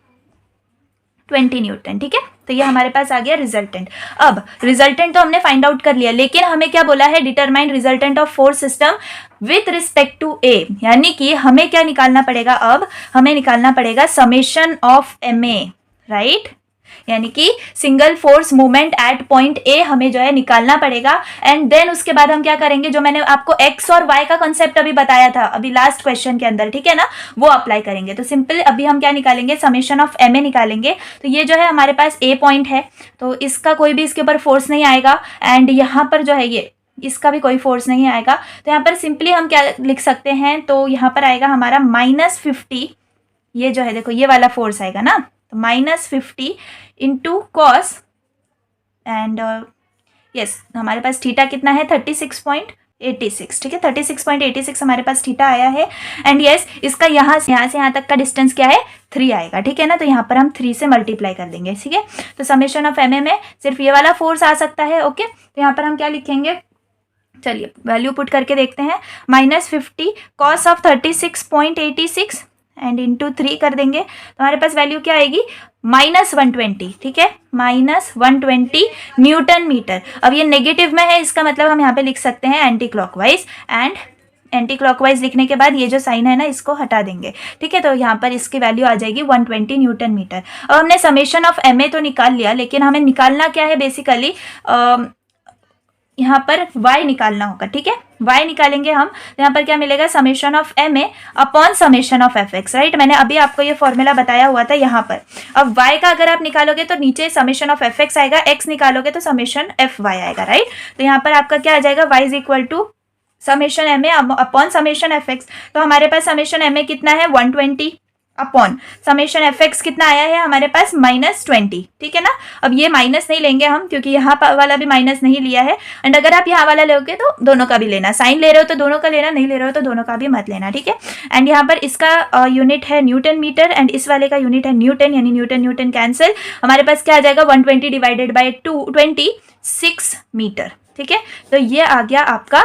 20 न्यूटन। ठीक है, तो ये हमारे पास आ गया रिजल्टेंट। अब रिजल्टेंट तो हमने फाइंड आउट कर लिया, लेकिन हमें क्या बोला है, determine resultant of force system with respect to A, यानी कि हमें क्या निकालना पड़ेगा, अब हमें निकालना पड़ेगा summation of M A, right. यानी कि single force movement at point A हमें जो है निकालना पड़ेगा एंड देन उसके बाद हम क्या करेंगे, जो मैंने आपको एक्स और वाई का कॉन्सेप्ट अभी बताया था अभी लास्ट क्वेश्चन के अंदर, ठीक है ना, वो अप्लाई करेंगे। तो सिंपल अभी हम क्या निकालेंगे, समेशन ऑफ एम ए निकालेंगे। तो ये जो है हमारे पास ए पॉइंट है, तो इसका कोई भी इसके ऊपर फोर्स नहीं आएगा एंड यहाँ पर जो है ये इसका भी कोई फोर्स नहीं आएगा। तो यहाँ पर सिंपली हम क्या लिख सकते हैं, तो यहाँ पर आएगा हमारा -50, ये जो है देखो ये वाला फोर्स आएगा ना, तो -50 इंटू कॉस एंड यस हमारे पास थीटा कितना है 36.86, ठीक है 36.86 हमारे पास थीटा आया है एंड यस इसका यहाँ से यहाँ तक का डिस्टेंस क्या है 3 आएगा, ठीक है ना। तो यहाँ पर हम 3 से मल्टीप्लाई कर देंगे, ठीक है। तो समेशन ऑफ एम ए में सिर्फ ये वाला फोर्स आ सकता है, ओके। तो यहाँ पर हम क्या लिखेंगे, चलिए वैल्यू पुट करके देखते हैं, -50 कॉस ऑफ 36.86 एंड इंटू 3 कर देंगे तो हमारे पास वैल्यू क्या आएगी, -120, ठीक है, -120 न्यूटन मीटर। अब ये नेगेटिव में है, इसका मतलब हम यहाँ पे लिख सकते हैं anti clockwise and anti clockwise लिखने के बाद ये जो साइन है ना इसको हटा देंगे, ठीक है। तो यहाँ पर इसकी वैल्यू आ जाएगी 120 न्यूटन मीटर। अब हमने समेशन ऑफ एम ए तो निकाल लिया, लेकिन हमें निकालना क्या है बेसिकली, यहाँ पर y निकालना होगा, ठीक है। y निकालेंगे हम, यहाँ पर क्या मिलेगा, summation of M A upon summation of F X, right. मैंने अभी आपको ये फॉर्मूला बताया हुआ था यहाँ पर। अब y का अगर आप निकालोगे तो नीचे समेशन ऑफ एफ एक्स आएगा, x निकालोगे तो समेशन एफ वाई आएगा, राइट। तो यहाँ पर आपका क्या आ जाएगा, y is equal to summation M A upon summation F X. तो हमारे पास समेशन एम ए कितना है 120 अपॉन समेशन एफ एक्स कितना आया है हमारे पास -20, ठीक है ना। अब ये माइनस नहीं लेंगे हम क्योंकि यहाँ वाला भी माइनस नहीं लिया है एंड अगर आप यहाँ वाला लोगे तो दोनों का भी लेना, साइन ले रहे हो तो दोनों का लेना, नहीं ले रहे हो तो दोनों का भी मत लेना, ठीक है। एंड यहाँ पर इसका यूनिट है न्यूटन मीटर एंड इस वाले का यूनिट है न्यूटन, यानी न्यूटन न्यूटन कैंसिल, हमारे पास क्या आ जाएगा 120 डिवाइडेड बाई 26 मीटर, ठीक है। तो ये आ गया आपका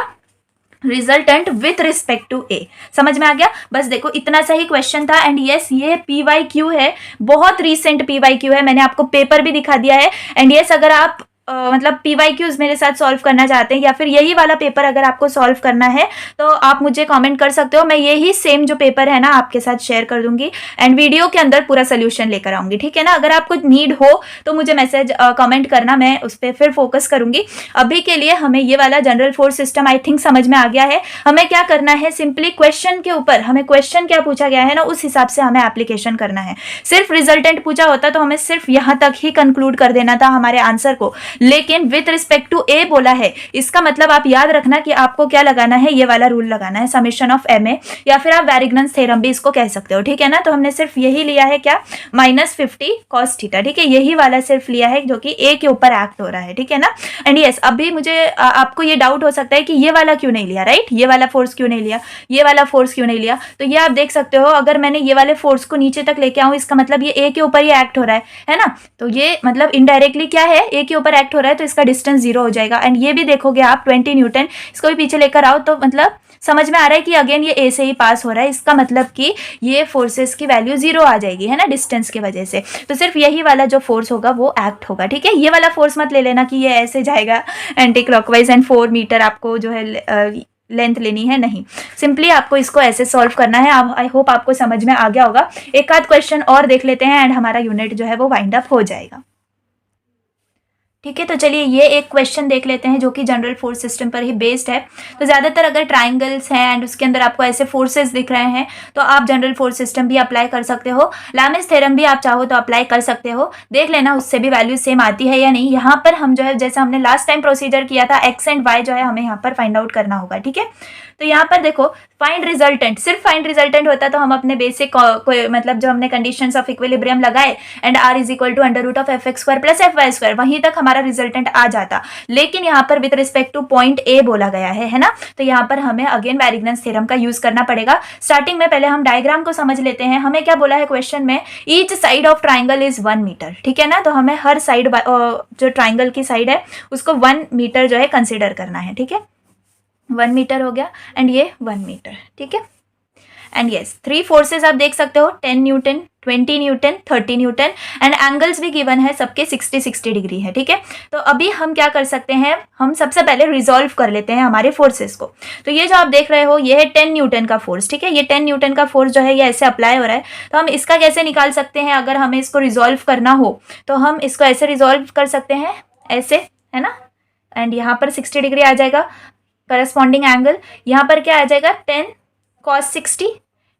रिजल्टेंट विथ रिस्पेक्ट टू ए। समझ में आ गया? बस देखो इतना सा ही क्वेश्चन था। एंड यस, ये PYQ है, बहुत रीसेंट PYQ है, मैंने आपको पेपर भी दिखा दिया है। एंड यस, अगर आप मतलब PYQs मेरे साथ सॉल्व करना चाहते हैं या फिर यही वाला पेपर अगर आपको सॉल्व करना है तो आप मुझे कमेंट कर सकते हो, मैं यही सेम जो पेपर है ना आपके साथ शेयर कर दूंगी एंड वीडियो के अंदर पूरा सोल्यूशन लेकर आऊंगी, ठीक है ना। अगर आपको नीड हो तो मुझे मैसेज कमेंट करना, मैं उस पर फिर फोकस करूंगी। अभी के लिए हमें ये वाला general force system I think समझ में आ गया है। हमें क्या करना है, सिंपली क्वेश्चन के ऊपर हमें क्वेश्चन क्या पूछा गया है ना उस हिसाब से हमें एप्लीकेशन करना है। सिर्फ रिजल्टेंट पूछा होता तो हमें सिर्फ यहां तक ही कंक्लूड कर देना था हमारे आंसर को, लेकिन विथ रिस्पेक्ट टू ए बोला है। इसका मतलब आप याद रखना कि आपको क्या लगाना है, ये वाला रूल लगाना है, समेशन ऑफ MA, या फिर आप वैरिग्नन्स थ्योरम भी इसको कह सकते हो, ठीक है ना। तो हमने सिर्फ यही लिया है क्या, -50 cos थीटा, ठीक है, यही वाला सिर्फ लिया है जो कि ए के ऊपर एक्ट हो रहा है, ठीक है ना। एंड यस, अभी मुझे आपको ये डाउट हो सकता है कि ये वाला क्यों नहीं लिया, राइट, ये वाला फोर्स क्यों नहीं लिया, ये वाला फोर्स क्यों नहीं लिया। तो ये आप देख सकते हो, अगर मैंने ये वाले फोर्स को नीचे तक लेके आऊं, इसका मतलब ये ए के ऊपर ही एक्ट हो रहा है ना। तो ये मतलब इनडायरेक्टली क्या है, ए के ऊपर एक्ट हो रहा है, तो इसका डिस्टेंस 0 हो जाएगा। एंड ये भी देखोगे आप 20 न्यूटन, इसको भी पीछे लेकर आओ तो मतलब समझ में आ रहा है कि अगेन ये ए से ही पास हो रहा है, इसका मतलब कि ये फोर्सेस की वैल्यू 0 आ जाएगी, है ना, डिस्टेंस की वजह से। तो सिर्फ यही वाला जो फोर्स होगा वो एक्ट होगा, ठीक है। ये वाला फोर्स मत ले लेना कि ये ऐसे जाएगा एंटी क्लॉकवाइज एंड 4 मीटर आपको जो है लेंथ लेनी है, नहीं, सिंपली आपको इसको ऐसे सॉल्व करना है। आई होप आपको समझ में आ गया होगा। एक आध क्वेश्चन और देख लेते हैं एंड हमारा यूनिट जो है वो वाइंड अप हो जाएगा, ठीक है। तो चलिए ये एक क्वेश्चन देख लेते हैं जो कि जनरल फोर्स सिस्टम पर ही बेस्ड है। तो ज़्यादातर अगर ट्राइंगल्स हैं एंड उसके अंदर आपको ऐसे फोर्सेस दिख रहे हैं तो आप जनरल फोर्स सिस्टम भी अप्लाई कर सकते हो, लैमिस थ्योरम भी आप चाहो तो अप्लाई कर सकते हो। देख लेना उससे भी वैल्यू सेम आती है या नहीं। यहाँ पर हम जो है जैसे हमने लास्ट टाइम प्रोसीजर किया था, एक्स एंड वाई जो है हमें यहाँ पर फाइंड आउट करना होगा, ठीक है। तो यहाँ पर देखो फाइंड रिजल्टेंट, सिर्फ फाइंड रिजल्टेंट होता तो हम अपने बेसिक मतलब जो हमने कंडीशंस ऑफ इक्विलिब्रियम लगाए and r is equal to √(f(x)² + fy², वहीं तक हमारा रिजल्टेंट आ जाता। लेकिन यहाँ पर विद रिस्पेक्ट टू पॉइंट ए बोला गया है ना, तो यहाँ पर हमें अगेन वैरिग्नन्स थ्योरम का यूज करना पड़ेगा। स्टार्टिंग में पहले हम डायग्राम को समझ लेते हैं। हमें क्या बोला है क्वेश्चन में, each side of triangle is 1 metre, ठीक है ना। तो हमें हर साइड जो ट्राइंगल की साइड है उसको 1 मीटर जो है कंसिडर करना है, ठीक है। 1 मीटर हो गया एंड ये 1 मीटर, ठीक है। एंड यस, 3 फोर्सेस आप देख सकते हो, 10 Newton, 20 Newton, 30 Newton and angles भी गिवन है, सबके 60 डिग्री है, ठीक है। तो अभी हम क्या कर सकते हैं, हम सबसे पहले रिजॉल्व कर लेते हैं हमारे फोर्सेस को। तो ये जो आप देख रहे हो ये है 10 न्यूटन का फोर्स, ठीक है। ये 10 न्यूटन का फोर्स जो है ये ऐसे अप्लाई हो रहा है। तो हम इसका कैसे निकाल सकते हैं, अगर हमें इसको रिजॉल्व करना हो तो हम इसको ऐसे रिजॉल्व कर सकते हैं, ऐसे, है ना। एंड यहाँ पर 60 डिग्री आ जाएगा करस्पॉन्डिंग एंगल, यहाँ पर क्या आ जाएगा 10 cos 60,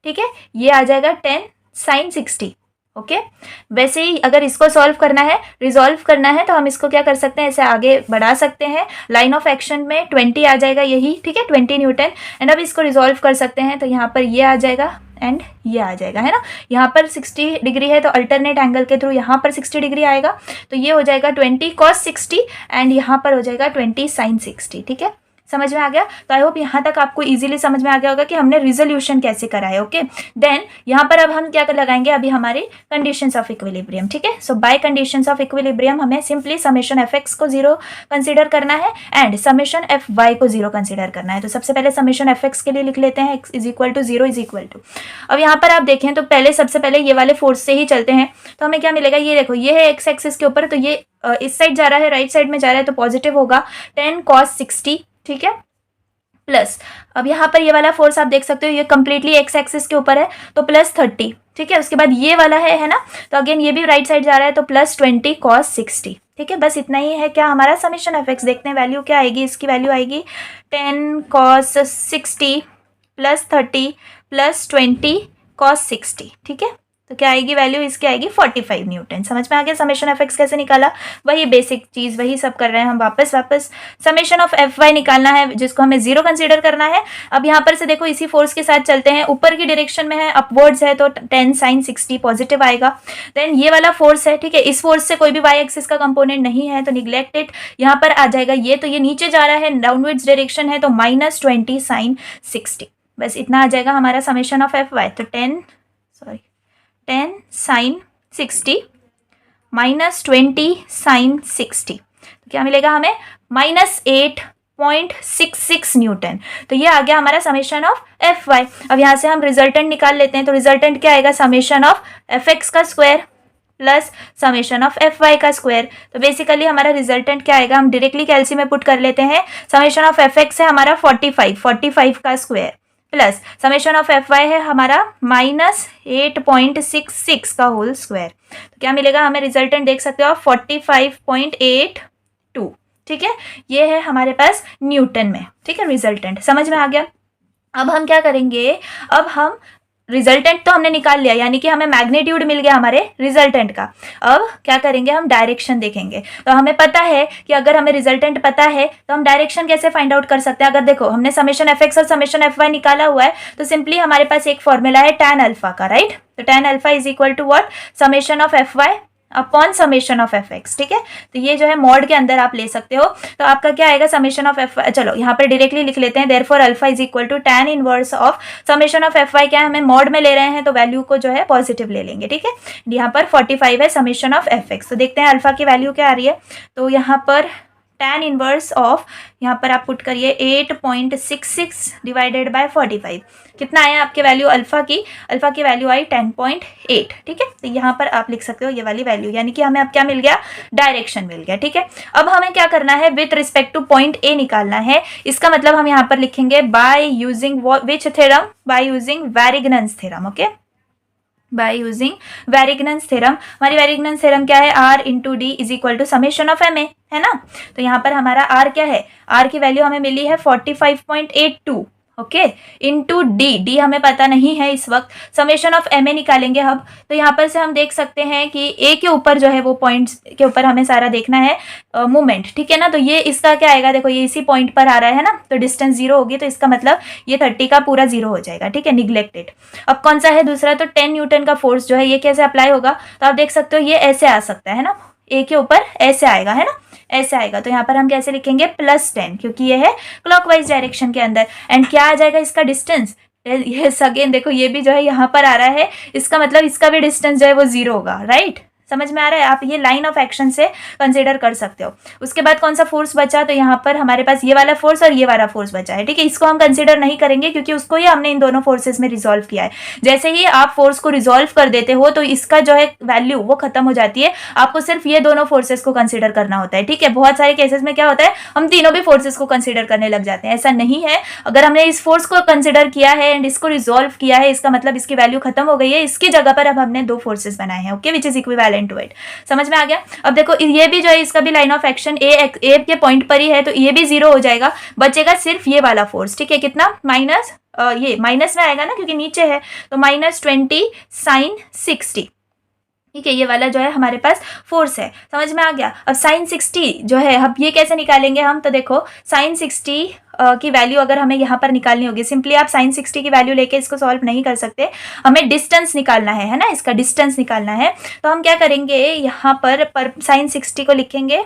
ठीक है। ये आ जाएगा 10 sin 60, ओके। वैसे ही अगर इसको सॉल्व करना है, रिजॉल्व करना है, तो हम इसको क्या कर सकते हैं, ऐसे आगे बढ़ा सकते हैं। लाइन ऑफ एक्शन में 20 आ जाएगा यही, ठीक है, 20 न्यूटन। एंड अब इसको रिजॉल्व कर सकते हैं तो यहाँ पर ये आ जाएगा एंड ये आ जाएगा, है ना। यहाँ पर 60 डिग्री है तो अल्टरनेट एंगल के थ्रू यहाँ पर 60 डिग्री आएगा, तो ये हो जाएगा 20 cos 60 एंड यहाँ पर हो जाएगा 20 sin 60, ठीक है। समझ में आ गया। तो आई होप यहाँ तक आपको इजीली समझ में आ गया होगा कि हमने रिजोल्यूशन कैसे करा है, ओके। देन यहाँ पर अब हम क्या कर लगाएंगे, अभी हमारे कंडीशंस ऑफ इक्विलिब्रियम, ठीक है। सो बाय कंडीशंस ऑफ इक्विलिब्रियम हमें सिंपली समेशन fx को 0 कंसीडर करना है एंड समेशन fy को 0 कंसीडर करना है। तो सबसे पहले समेशन fx के लिए लिख लेते हैं, x is equal to 0 is equal to, अब यहाँ पर आप देखें तो पहले सबसे पहले ये वाले फोर्स से ही चलते हैं। तो हमें क्या मिलेगा, ये देखो ये है x एक्सिस के ऊपर, तो ये इस साइड जा रहा है, राइट साइड में जा रहा है, तो पॉजिटिव होगा 10 cos 60, ठीक है, प्लस अब यहाँ पर ये वाला फोर्स आप देख सकते हो ये कंप्लीटली एक्स एक्सिस के ऊपर है तो +30, ठीक है। उसके बाद ये वाला है ना, तो अगेन ये भी राइट साइड जा रहा है तो +20 cos 60, ठीक है। बस इतना ही है क्या हमारा समेशन fx। देखते हैं वैल्यू क्या आएगी, इसकी वैल्यू आएगी 10 cos 60 +30 +20 cos 60, ठीक है। तो क्या आएगी वैल्यू, इसकी आएगी 45 न्यूटन। समझ में आ गया समेशन fx कैसे निकाला, वही बेसिक चीज़ वही सब कर रहे हैं हम वापस समेशन ऑफ fy निकालना है जिसको हमें 0 कंसीडर करना है। अब यहाँ पर से देखो इसी फोर्स के साथ चलते हैं, ऊपर की डायरेक्शन में है, अपवर्ड्स है, तो 10 sin 60 पॉजिटिव आएगा। देन ये वाला फोर्स है, ठीक है, इस फोर्स से कोई भी y एक्सिस का कंपोनेंट नहीं है तो निग्लेक्टेड, यहाँ पर आ जाएगा ये, तो ये नीचे जा रहा है, डाउनवर्ड्स डायरेक्शन है, तो -20 sin 60। बस इतना आ जाएगा हमारा समेशन ऑफ fy। तो 10 sin 60 -20 sin 60, तो क्या मिलेगा हमें -8 0.66 न्यूटन। तो ये आ गया हमारा समेशन ऑफ एफ वाई। अब यहाँ से हम रिजल्टेंट निकाल लेते हैं। तो रिजल्टेंट क्या आएगा, समेशन ऑफ एफ एक्स का square plus summation of F Y का स्क्वायर। तो बेसिकली हमारा रिजल्टेंट क्या आएगा, हम डायरेक्टली कैलसी में पुट कर लेते हैं। समेशन ऑफ एफ एक्स है हमारा 45 का square plus summation of F Y है हमारा -8.66 का होल स्क्वायर। तो क्या मिलेगा हमें, रिजल्टेंट देख सकते हो आप 45.82। ठीक है, ये है हमारे पास न्यूटन में। ठीक है, रिजल्टेंट समझ में आ गया। अब हम क्या करेंगे, अब हम रिजल्टेंट तो हमने निकाल लिया, यानी कि हमें मैग्नीट्यूड मिल गया हमारे रिजल्टेंट का। अब क्या करेंगे, हम डायरेक्शन देखेंगे। तो हमें पता है कि अगर हमें रिजल्टेंट पता है तो हम डायरेक्शन कैसे फाइंड आउट कर सकते हैं। अगर देखो हमने समेशन एफ एक्स और समेशन एफ वाई निकाला हुआ है, तो सिंपली हमारे पास एक फॉर्मूला है tan अल्फा का, राइट। तो tan alpha is equal to what, summation of F Y upon summation of F X. ठीक है, तो ये जो है मॉड के अंदर आप ले सकते हो। तो आपका क्या आएगा, समेशन ऑफ एफ, चलो यहाँ पर डायरेक्टली लिख लेते हैं। Therefore alpha is equal to tan inverse of summation of F Y. क्या है, हमें मॉड में ले रहे हैं तो वैल्यू को जो है पॉजिटिव ले लेंगे। ठीक है, यहाँ पर 45 है समेशन ऑफ एफ एक्स। तो देखते हैं अल्फा की वैल्यू क्या आ रही है। तो यहाँ पर tan इनवर्स ऑफ, यहाँ पर आप पुट करिए 8.66 डिवाइडेड बाय 45। कितना आया आपके वैल्यू अल्फा की वैल्यू आई 10.8। ठीक है, तो यहाँ पर आप लिख सकते हो ये वाली वैल्यू, यानी कि हमें अब क्या मिल गया, डायरेक्शन मिल गया। ठीक है, अब हमें क्या करना है, with respect to point A निकालना है। इसका मतलब हम यहाँ पर लिखेंगे by using which theorem, by using Varignon's theorem. Okay, by using Varignon's theorem. हमारी वेरिग्नन्स थ्योरम क्या है, R into D is equal to summation of M A, है ना। तो यहाँ पर हमारा R क्या है, R की वैल्यू हमें मिली है 45.82, ओके, इंटू डी हमें पता नहीं है इस वक्त। समेशन ऑफ एम ए निकालेंगे अब। तो यहाँ पर से हम देख सकते हैं कि ए के ऊपर जो है वो पॉइंट्स के ऊपर हमें सारा देखना है मूवमेंट। ठीक है ना, तो ये इसका क्या आएगा, देखो ये इसी पॉइंट पर आ रहा है ना, तो डिस्टेंस 0 होगी, तो इसका मतलब ये 30 का पूरा 0 हो जाएगा। ठीक है, निग्लेक्टेड। अब कौन सा है दूसरा, तो 10 न्यूटन का फोर्स जो है ये कैसे अप्लाई होगा, तो आप देख सकते हो ये ऐसे आ सकता है ना, ए के ऊपर ऐसे आएगा, है ना, ऐसे आएगा। तो यहाँ पर हम कैसे लिखेंगे, +10, क्योंकि ये है क्लॉकवाइज डायरेक्शन के अंदर। एंड क्या आ जाएगा इसका डिस्टेंस, यस अगेन देखो ये भी जो है यहाँ पर आ रहा है, इसका मतलब इसका भी डिस्टेंस जो है वो 0 होगा, राइट। समझ में आ रहा है, आप ये लाइन ऑफ एक्शन से कंसीडर कर सकते हो। उसके बाद कौन सा फोर्स बचा, तो यहाँ पर हमारे पास ये वाला फोर्स और ये वाला फोर्स बचा है। ठीक है, इसको हम कंसीडर नहीं करेंगे क्योंकि उसको ही हमने इन दोनों फोर्सेस में रिजॉल्व किया है। जैसे ही आप फोर्स को रिजॉल्व कर देते हो तो इसका जो है वैल्यू वो खत्म हो जाती है, आपको सिर्फ ये दोनों फोर्सेस को कंसिडर करना होता है। ठीक है, बहुत सारे केसेस में क्या होता है, हम तीनों भी फोर्सेस को कंसिडर करने लग जाते हैं। ऐसा नहीं है, अगर हमने इस फोर्स को कंसिडर किया है एंड इसको रिजॉल्व किया है, इसका मतलब इसकी वैल्यू खत्म हो गई है, इसकी जगह पर अब हमने दो फोर्सेस बनाए हैं, okay, which is equivalent to it. समझ में आ गया। अब देखो ये भी जो है इसका भी लाइन ऑफ एक्शन ए के पॉइंट पर ही है, तो ये भी 0 हो जाएगा, बचेगा सिर्फ ये वाला फोर्स। ठीक है, कितना, माइनस ये माइनस में आएगा ना क्योंकि नीचे है, तो -20 sin 60। ठीक है, ये वाला जो है हमारे पास फोर्स है। समझ में आ गया। अब sin 60 जो है, अब ये कैसे निकालेंगे हम, तो देखो sin 60 की वैल्यू अगर हमें यहाँ पर निकालनी होगी, सिंपली आप sin 60 की वैल्यू लेके इसको सॉल्व नहीं कर सकते, हमें डिस्टेंस निकालना है ना, इसका डिस्टेंस निकालना है। तो हम क्या करेंगे, यहाँ पर sin 60 को लिखेंगे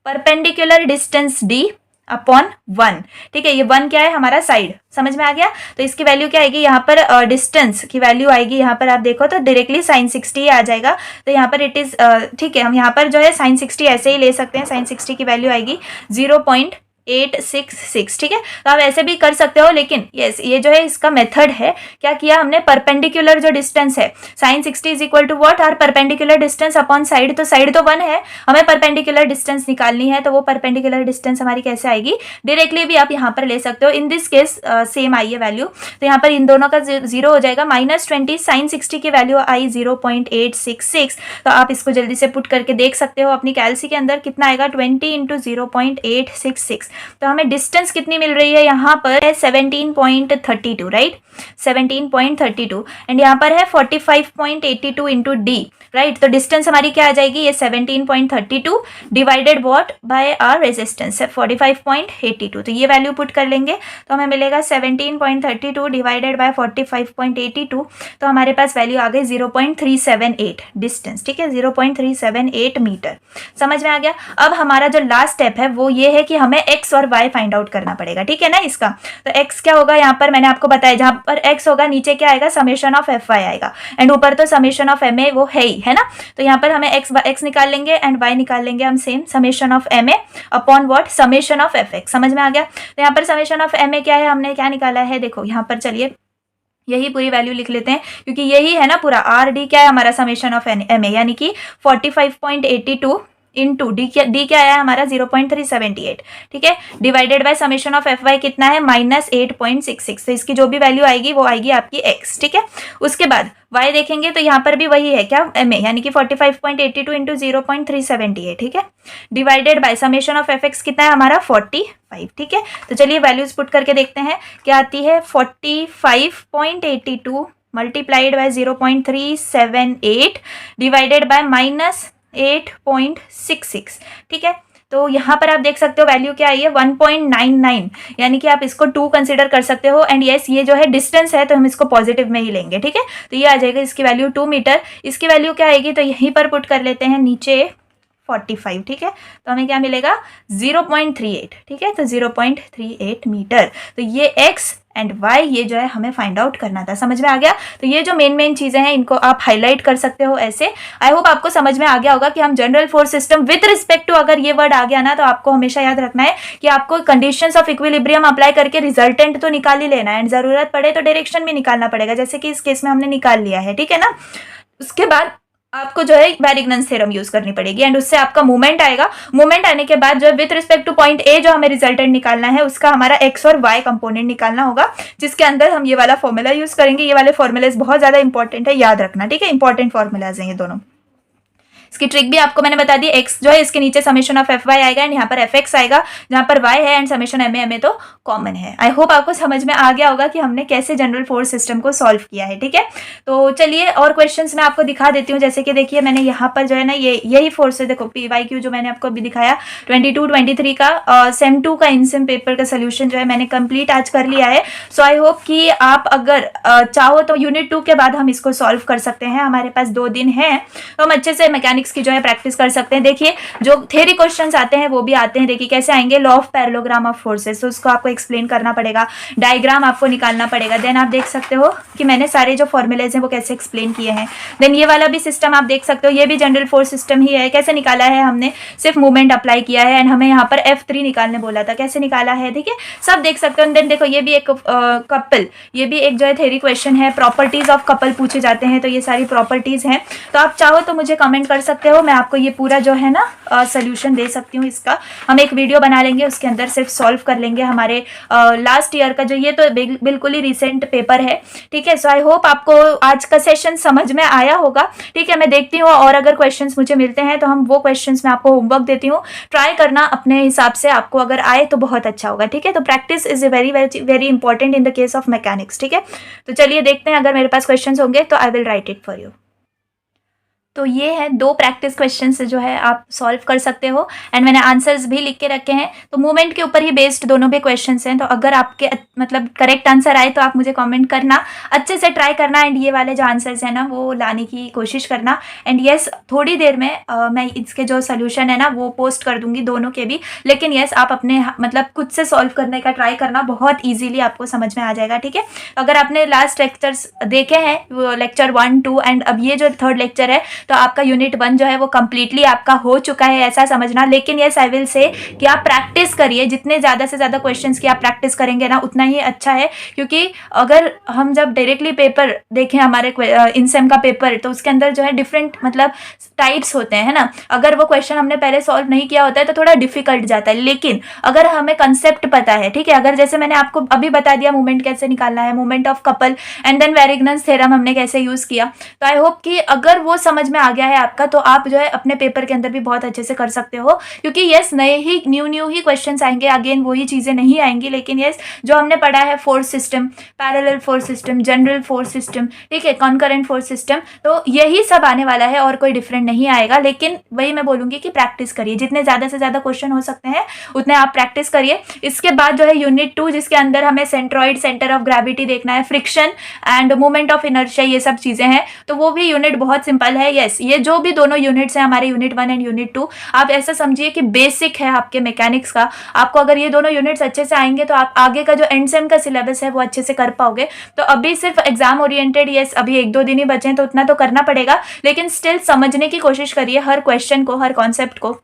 परपेंडिकुलर डिस्टेंस d अपॉन 1। ठीक है, ये 1 क्या है, हमारा साइड। समझ में आ गया। तो इसकी वैल्यू क्या आएगी, यहाँ पर डिस्टेंस की वैल्यू आएगी, यहाँ पर आप देखो तो डायरेक्टली sin 60 आ जाएगा। तो यहाँ पर इट इज ठीक है, हम यहाँ पर जो है sin 60 ऐसे ही ले सकते हैं। sin 60 की वैल्यू आएगी 0.866। ठीक है, तो आप ऐसे भी कर सकते हो, लेकिन यस ये जो है इसका मेथड है। क्या किया हमने, परपेंडिकुलर जो डिस्टेंस है sin 60 is equal to what, R perpendicular distance upon side. तो साइड तो 1 है, हमें परपेंडिकुलर डिस्टेंस निकालनी है, तो वो परपेंडिकुलर डिस्टेंस हमारी कैसे आएगी, डायरेक्टली भी आप यहाँ पर ले सकते हो। इन दिस केस सेम आई है वैल्यू, तो यहाँ पर इन दोनों का 0 हो जाएगा। -20 sin 60 की वैल्यू आई 0.866। तो आप इसको जल्दी से पुट करके देख सकते हो अपनी कैलसी के अंदर, कितना आएगा 20 × 0.866। तो हमें डिस्टेंस कितनी मिल रही है, यहाँ पर है 17.32, राइट, 17.32। एंड यहाँ पर है 45.82 इंटू डी, राइट। तो डिस्टेंस हमारी क्या आ जाएगी, ये 17.32 divided what by R resistance है 45.82। तो ये वैल्यू पुट कर लेंगे तो हमें मिलेगा 17.32 डिवाइडेड बाय 45.82। तो हमारे पास वैल्यू आ गई 0.378 डिस्टेंस। ठीक है, 0.378 मीटर। समझ में आ गया। अब हमारा जो लास्ट स्टेप है वो ये है कि हमें x और y फाइंड आउट करना पड़ेगा। ठीक है ना, इसका तो x क्या होगा, यहाँ पर मैंने आपको बताया, जहाँ पर x होगा नीचे क्या आएगा, समेशन ऑफ एफ वाई आएगा, एंड ऊपर तो समेशन ऑफ एम ए वो है ही, है ना। तो यहाँ पर हमें एक्स निकाल लेंगे एंड वाई निकाल लेंगे हम same, summation of M A upon what, summation of F X. समझ में आ गया। तो यहाँ पर समेशन ऑफ एम ए क्या है, हमने क्या निकाला है, देखो यहाँ पर चलिए यही पूरी वैल्यू लिख लेते हैं, क्योंकि यही है ना पूरा आर डी क्या है हमारा, समेशन ऑफ एम ए, यानी कि 45.82 इंटू डी क्या आया हमारा 0.378, ठीक है, divided by summation of F Y कितना है -8.66। तो इसकी जो भी वैल्यू आएगी वो आएगी आपकी एक्स, ठीक है। उसके बाद y देखेंगे तो यहाँ पर भी वही है क्या, एम ए, यानी कि 45.82 इंटू 0.378, ठीक है, divided by summation of F x कितना है हमारा 45, ठीक है। तो चलिए वैल्यूज पुट करके देखते हैं क्या आती है, 45.82 मल्टीप्लाइड बाय 0.378 डिवाइडेड बाय -8.66, ठीक है। तो यहाँ पर आप देख सकते हो वैल्यू क्या आई है 1.99, यानी कि आप इसको 2 कंसीडर कर सकते हो। एंड यस ये जो है डिस्टेंस है तो हम इसको पॉजिटिव में ही लेंगे, ठीक है। तो ये आ जाएगा इसकी वैल्यू 2 मीटर। इसकी वैल्यू क्या आएगी, तो यहीं पर पुट कर लेते हैं नीचे 45, ठीक है। तो हमें क्या मिलेगा 0.38, ठीक है, तो 0.38 मीटर। तो ये x एंड y ये जो है हमें फाइंड आउट करना था। समझ में आ गया। तो ये जो मेन चीजें हैं इनको आप हाईलाइट कर सकते हो ऐसे। आई होप आपको समझ में आ गया होगा कि हम general force system with respect to, अगर ये वर्ड आ गया ना तो आपको हमेशा याद रखना है कि आपको कंडीशंस ऑफ इक्विलिब्रियम अप्लाई करके रिजल्टेंट तो निकाल ही लेना है, एंड जरूरत पड़े तो डायरेक्शन भी निकालना पड़ेगा, जैसे कि इस केस में हमने निकाल लिया है, ठीक है ना। उसके बाद आपको जो है वैरिग्नन्स थ्योरम यूज करनी पड़ेगी एंड उससे आपका मूवमेंट आएगा। मूवमेंट आने के बाद जो है विद रिस्पेक्ट टू पॉइंट ए जो हमें रिजल्टेंट निकालना है उसका हमारा एक्स और वाई कंपोनेंट निकालना होगा, जिसके अंदर हम ये वाला फॉर्मूला यूज करेंगे। ये वाले फॉर्मूलाज बहुत ज्यादा इंपॉर्टेंट है, याद रखना, ठीक है। इंपॉर्टेंट फॉर्मूलाज हैं ये दोनों। इसकी ट्रिक भी आपको मैंने बता दी। x जो है इसके नीचे समेशन ऑफ एफ वाई आएगा एंड यहाँ पर एफ एक्स आएगा, जहाँ पर y है एंड समेशन एम ए तो कॉमन है। आई होप आपको समझ में आ गया होगा कि हमने कैसे जनरल फोर्स सिस्टम को सॉल्व किया है, ठीक है। तो चलिए और क्वेश्चंस मैं आपको दिखा देती हूँ। जैसे कि देखिए मैंने यहाँ पर जो है ना यही फोर्स है, देखो PYQ जो मैंने आपको अभी दिखाया 22-23 का सेम 2 का इनसेम पेपर का सोल्यूशन जो है मैंने कंप्लीट आज कर लिया है। सो आई होप कि आप अगर चाहो तो यूनिट 2 के बाद हम इसको सॉल्व कर सकते हैं। हमारे पास 2 दिन है तो हम अच्छे से मैकेनिक्स की जो है प्रैक्टिस कर सकते हैं। देखिए जो थ्योरी क्वेश्चंस आते हैं वो भी आते हैं, देखिए कैसे आएंगे, law of parallelogram of forces, तो उसको आपको एक्सप्लेन करना पड़ेगा, डायग्राम आपको निकालना पड़ेगा। देन आप देख सकते हो कि मैंने सारे जो फॉर्मूलेज हैं वो कैसे एक्सप्लेन किए हैं। देन ये वाला भी सिस्टम आप देख सकते हो, ये भी जनरल फोर्स सिस्टम ही है। कैसे निकाला है, हमने सिर्फ मूवमेंट अप्लाई किया है एंड हमें यहाँ पर F3 निकालने बोला था, कैसे निकाला है, ठीक है, सब देख सकते हो। देन देखो ये भी एक कपल, ये भी एक जो है थ्योरी क्वेश्चन है, प्रॉपर्टीज ऑफ कपल पूछे जाते हैं, तो ये सारी प्रॉपर्टीज हैं। तो आप चाहो तो मुझे कमेंट कर सकते हो, मैं आपको ये पूरा जो है ना सोल्यूशन दे सकती हूँ। इसका हम एक वीडियो बना लेंगे, उसके अंदर सिर्फ सॉल्व कर लेंगे हमारे लास्ट ईयर का जो, ये तो बिल्कुल ही रिसेंट पेपर है, ठीक है। सो आई होप आपको आज का सेशन समझ में आया होगा, ठीक है। मैं देखती हूँ और अगर क्वेश्चंस मुझे मिलते हैं तो हम वो क्वेश्चंस मैं आपको होमवर्क देती हूँ, ट्राई करना अपने हिसाब से, आपको अगर आए तो बहुत अच्छा होगा, ठीक है। तो practice is very very very important in the case of mechanics, ठीक है। तो चलिए देखते हैं, अगर मेरे पास क्वेश्चंस होंगे तो I will write it for you. तो ये है 2 प्रैक्टिस क्वेश्चंस जो है आप सॉल्व कर सकते हो एंड मैंने आंसर्स भी लिख के रखे हैं। तो मूवमेंट के ऊपर ही बेस्ड दोनों भी क्वेश्चंस हैं। तो अगर आपके मतलब करेक्ट आंसर आए तो आप मुझे कमेंट करना, अच्छे से ट्राई करना एंड ये वाले जो आंसर्स हैं ना वो लाने की कोशिश करना। एंड यस थोड़ी देर में मैं इसके जो सोल्यूशन है ना वो पोस्ट कर दूंगी दोनों के भी, लेकिन यस आप अपने मतलब खुद से सॉल्व करने का ट्राई करना, बहुत ईजिली आपको समझ में आ जाएगा, ठीक है। अगर आपने लास्ट लेक्चर्स देखे हैं, लेक्चर 1, 2 एंड अब ये जो 3rd लेक्चर है, तो आपका यूनिट 1 जो है वो कंप्लीटली आपका हो चुका है, ऐसा समझना। लेकिन यस आई विल से कि आप प्रैक्टिस करिए, जितने ज़्यादा से ज़्यादा क्वेश्चंस की आप प्रैक्टिस करेंगे ना उतना ही अच्छा है। क्योंकि अगर हम जब डायरेक्टली पेपर देखें हमारे इनसेम का पेपर, तो उसके अंदर जो है डिफरेंट मतलब टाइप्स होते हैं, है ना। अगर वो क्वेश्चन हमने पहले सॉल्व नहीं किया होता है तो थोड़ा डिफिकल्ट जाता है, लेकिन अगर हमें कंसेप्ट पता है, ठीक है, अगर जैसे मैंने आपको अभी बता दिया मूवमेंट कैसे निकालना है, movement of couple and then Varignon's theorem हमने कैसे यूज किया, तो आई होप कि अगर वो समझ में आ गया है आपका तो आप जो है अपने पेपर के अंदर भी बहुत अच्छे से कर सकते हो। क्योंकि यस नए ही न्यू ही क्वेश्चंस आएंगे, अगेन वही चीजें नहीं आएंगी, लेकिन यस जो हमने पढ़ा है force system, parallel force system, general force system, ठीक है, कॉन्करेंट फोर्स सिस्टम, तो यही सब आने वाला है और कोई डिफरेंट नहीं आएगा। लेकिन वही मैं बोलूंगी कि प्रैक्टिस करिए, जितने ज्यादा से ज्यादा क्वेश्चन हो सकते हैं उतने आप प्रैक्टिस करिए। इसके बाद जो है यूनिट 2 जिसके अंदर हमें सेंट्रॉइड, सेंटर ऑफ ग्रेविटी देखना है, friction and movement of inertia, ये सब चीजें हैं, तो वो भी यूनिट बहुत सिंपल है। येस, ये जो भी दोनों यूनिट्स हैं हमारे यूनिट 1 एंड यूनिट 2, आप ऐसा समझिए कि बेसिक है आपके मैकेनिक्स का। आपको अगर ये दोनों यूनिट्स अच्छे से आएंगे तो आप आगे का जो एंड सेम का सिलेबस है वो अच्छे से कर पाओगे। तो अभी सिर्फ एग्जाम ओरिएंटेड, येस अभी 1-2 दिन ही बचे हैं तो उतना तो करना पड़ेगा, लेकिन स्टिल समझने की कोशिश करिए हर क्वेश्चन को, हर कॉन्सेप्ट को,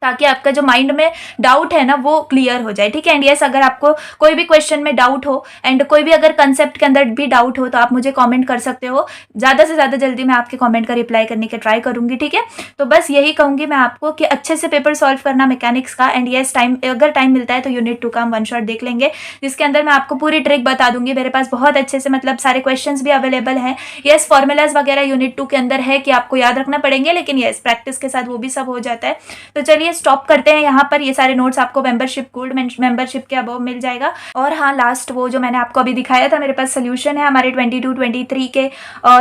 ताकि आपका जो माइंड में डाउट है ना वो क्लियर हो जाए, ठीक है। एंड यस, अगर आपको कोई भी क्वेश्चन में डाउट हो एंड कोई भी अगर कंसेप्ट के अंदर भी डाउट हो तो आप मुझे कमेंट कर सकते हो। ज़्यादा से ज़्यादा जल्दी मैं आपके कमेंट का रिप्लाई करने की ट्राई करूंगी, ठीक है। तो बस यही कहूंगी मैं आपको कि अच्छे से पेपर सॉल्व करना मैकेनिक्स का। एंड यस, अगर टाइम मिलता है तो यूनिट 2 का हम 1 शॉट देख लेंगे, जिसके अंदर मैं आपको पूरी ट्रिक बता दूंगी। मेरे पास बहुत अच्छे से मतलब सारे क्वेश्चन भी अवेलेबल हैं। यस, फॉर्मूलाज वगैरह यूनिट 2 के अंदर है कि आपको याद रखना पड़ेंगे, लेकिन यस प्रैक्टिस के साथ वो भी सब हो जाता है। तो चलिए स्टॉप करते हैं यहाँ पर। ये सारे नोट्स आपको मेंबरशिप कोड मेंबरशिप के अबव मिल जाएगा। और हाँ, लास्ट वो जो मैंने आपको अभी दिखाया था, मेरे पास सोल्यूशन है हमारे 22-23 के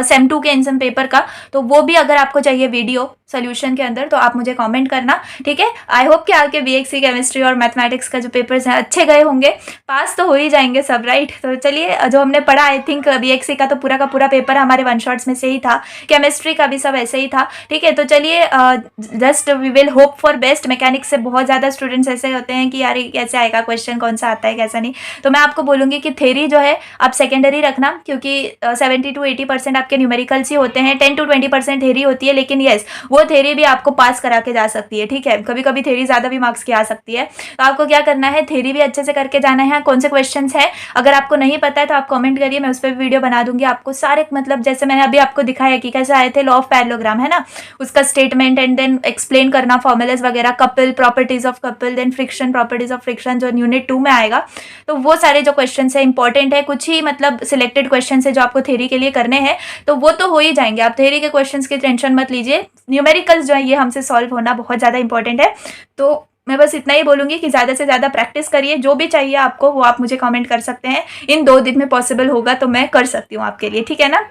सेम 2 के इनसम पेपर का, तो वो भी अगर आपको चाहिए वीडियो सोल्यूशन के अंदर तो आप मुझे कमेंट करना, ठीक है। आई होप कि आपके बीएससी केमिस्ट्री और मैथमेटिक्स का जो पेपर्स हैं अच्छे गए होंगे, पास तो हो ही जाएंगे सब, राइट। तो चलिए, जो हमने पढ़ा आई थिंक बीएससी का तो पूरा का पूरा पेपर हमारे 1 शॉट्स में से ही था, केमिस्ट्री का भी सब ऐसे ही था, ठीक है। तो चलिए, just we will hope for best. Mechanics से बहुत ज़्यादा स्टूडेंट्स ऐसे होते हैं कि यार कैसे आएगा क्वेश्चन, कौन सा आता है कैसा नहीं। तो मैं आपको बोलूँगी कि थेरी जो है आप सेकेंडरी रखना, क्योंकि 70-80% आपके न्यूमेरिकल्स ही होते हैं, 10-20% थेरी होती है, लेकिन येस वो थेरी भी आपको पास करा के जा सकती है, ठीक है। कभी कभी थेरी ज़्यादा भी मार्क्स की आ सकती है, तो आपको क्या करना है, थेरी भी अच्छे से करके जाना है। कौन से क्वेश्चन है अगर आपको नहीं पता है तो आप कमेंट करिए, मैं उस पर वीडियो बना दूंगी आपको सारे, मतलब जैसे मैंने अभी आपको दिखाया कि कैसे आए थे लॉ ऑफ पैरेललोग्राम, है ना, उसका स्टेटमेंट एंड देन एक्सप्लेन करना फॉर्मूलाज वगैरह, couple properties of couple, then friction properties of friction जो यूनिट 2 में आएगा। तो वो सारे जो क्वेश्चन है इंपॉर्टेंट है, कुछ ही मतलब सिलेक्टेड क्वेश्चन है जो आपको थेरी के लिए करने हैं, तो वो तो हो ही जाएंगे। आप थेरी के क्वेश्चन की टेंशन मत लीजिए, न्यूमेरिकल्स जो है ये हमसे सॉल्व होना बहुत ज़्यादा इंपॉर्टेंट है। तो मैं बस इतना ही बोलूँगी कि ज़्यादा से ज़्यादा प्रैक्टिस करिए, जो भी चाहिए आपको वो आप मुझे कमेंट कर सकते हैं। इन 2 दिन में पॉसिबल होगा तो मैं कर सकती हूँ आपके लिए, ठीक है ना।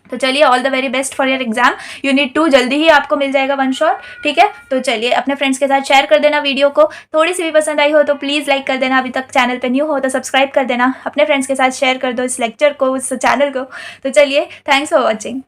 तो चलिए, all the very best for your exam. Unit 2 जल्दी ही आपको मिल जाएगा 1 शॉट, ठीक है। तो चलिए, अपने फ्रेंड्स के साथ शेयर कर देना वीडियो को, थोड़ी सी भी पसंद आई हो तो प्लीज़ लाइक कर देना, अभी तक चैनल पे न्यू हो तो सब्सक्राइब कर देना, अपने फ्रेंड्स के साथ शेयर कर दो इस लेक्चर को, इस चैनल को। तो चलिए, थैंक्स फॉर वॉचिंग।